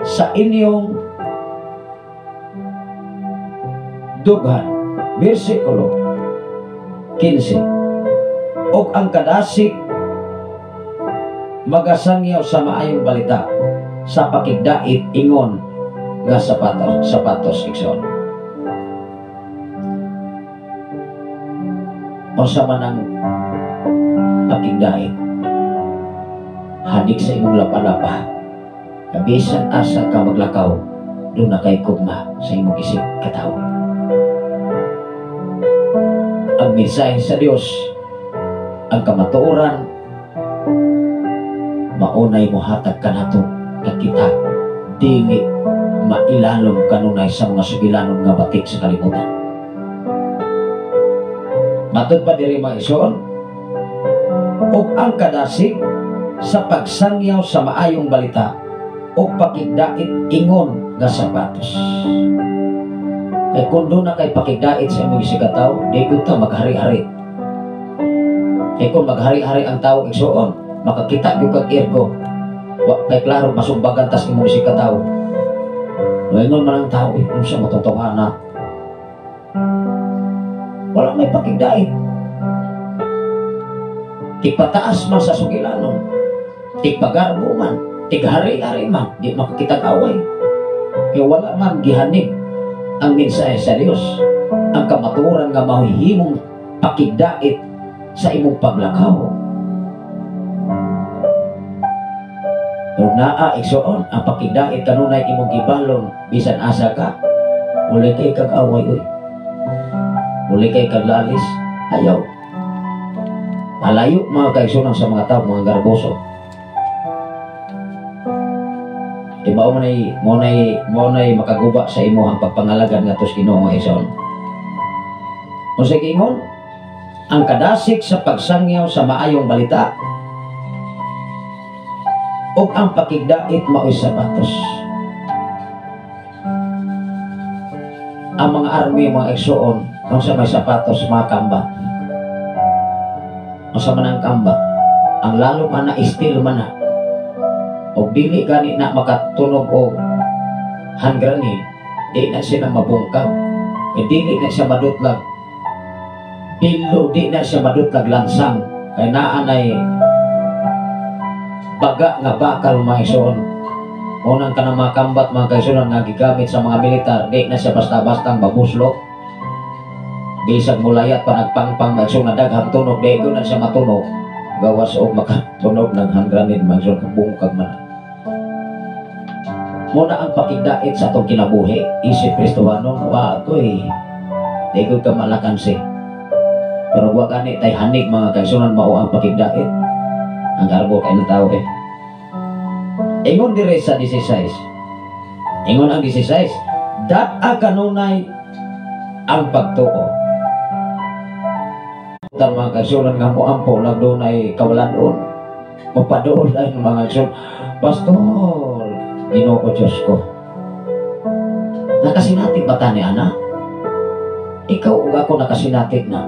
sa inyong dughan. Versikulo 15. Og ang kadasik magasangyaw sa maayong balita sa pakigdait ingon nga sapatos ikson. Unsa man ang pakigdait, hadik sa imong lapa-lapa, kabisan asa ka maglakaw, doon na kay kugma sa imong isip katawo. Ang mensahe sa Dios, ang kamatuoran, maunay mo hatag ka nato nga kita dili mailalom kanunay sa mga sugilanon nga batik sa kalibutan. Matod pa diri mga ison, og ang kadasig sa pagsangyaw sa maayong balita o pakigdait ingon nga sapatos. Kay kung doon na kay pakigdait sa imong isigataw, di ko ta maghari-hari. Kay kung maghari-hari ang tao igsuon, makakita yung kag-irgo, kay klaro masumbagan tas imong isigataw. Ngayon man ang tao, kung siya matutuhanan, wala may pakigdait. Tigpataas man sa sugilanon, tigpagarbo man, tighari-hari man, di makakita away. Kaya wala man gihanig ang mensahe sa Dios, ang kamatuoran nga mahihimong pakigdait sa imong paglakaw. Pero naa igsuon ang pakigdait kanunay imong gibalon bisan asa ka, wala kay kag-away oy. Muli kay kaglalis, ayaw. Malayo mga kaigsunan sa mga tao, mga garboso. Di ba mo nay makaguba sa imuhang pagpangalagan nga tos Ginoo ison. Kung sa gingon, ang kadasik sa pagsangyaw sa maayong balita o ang pakigdait mao'y sapatos. Ang mga army, mga igsoon, kung sa may sapatos, mga kambat. Kung sa manang kambat, ang lalo man na istil man na, o dili gani na makatunog o hand grenade, di na siya mabungkag, dili na siya madutlag, bilo di na siya madutlag lansang, kaya naanay baga nga bakal mga igsoon. Unang ka na mga kambat, mga kaisunan nga gigamit sa mga militar, di na siya basta-bastang babuslok. Bisag mulayat pa nagpangpang maigsoon na daghang tunog, di ko na siya matunog. Gawas o makatunog ng hand grenade, mga igsoon kabungkag man. Muna ang pakigdait sa atong kinabuhi, isip Kristohanon, wagoy, di ko ka malakansi. Pero wag ani tay hanig mga kaisunan mao ang pakigdait. Ang garbo kay ng tao Ingon dire sa 16. Ingon ang 16. Dat kanunay ang pagtuo. Tan mga kaisunan nga mo ampo nagdunay kawalan-on. Mapaduol ay mga kaisunan. Pastor, Ginoo Diyos ko. Nakasinatig ba tani ana? Ikaw ug ako nakasinatig na.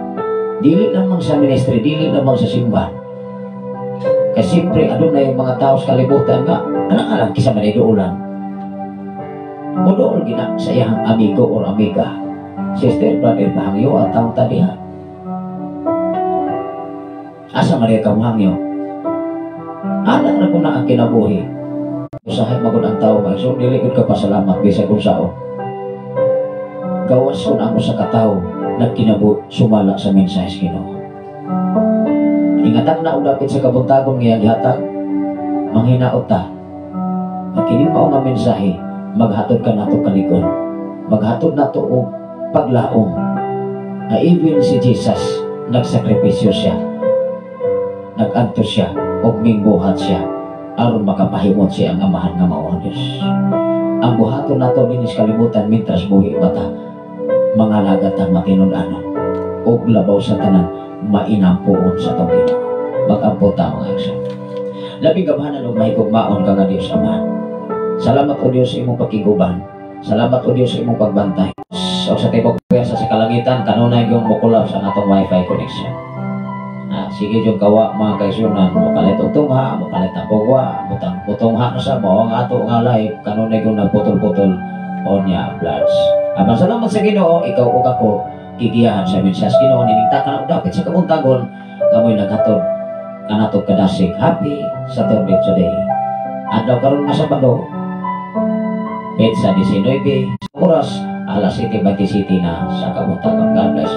Dili lamang sa ministry, dili lamang sa simbahan. Kasi siyempre, adunay mga tao sa kalibutan nga, alang kisa man iduulan. Mudool gina sa iyang amigo or amiga. Sister, brother, bahangyo at taong talihan. Asa man ikaw hangyo? Anak na ko na ang kinabuhi. Usahay magod ang tao, so nilikod ka pasalamat bisag kung sao. Gawas ko na ako sa katao na sumala sa mensahe Ginoo. Ingatan na udapit sa kabuntagon ngayang ihatag, manghinaot ta. At kini mao nga mensahe, maghatod ka nato kalikon. Maghatod nato og paglaom. Na even si Jesus, nagsakripisyo siya. Nag-antos siya, og mingbuhat siya, aron makapahimot siya ang amahan nga mao ang Dios. Ang buhaton nato dinis kalibutan mintras buhi bata, mga lagat ang matinud-anon, og labaw sa tanan, mainampuon sa tong Ginoo. Mag-ampo ta mga igsoon. Labing gabahanan og mahigugmaon ka nga Dios Ama. Salamat o Dios sa imong pakiguban. Salamat o Dios sa imong pagbantay. O sa tibok pwersa sa kalangitan, kanunay yung mukulab sa atong wifi connection. Sige yung kawa mga kaisunan, mukalit og tungha, mukalit ang pugwa, butungha na sa mo, ang ato nga live, kanunay yung nagputol-putol o niya bloods. Abang salamat sa Ginoo, ikaw o ako, kigiyahan sa mensahe Ginoo, ninigta ka na dapit sa kabuntagon, kamoy naghatod, kanatog kadasig. Happy Saturday today. Adlaw karon nga Sabado, Petsa 19, oras, alas 7:27 na sa kabuntagon. God bless.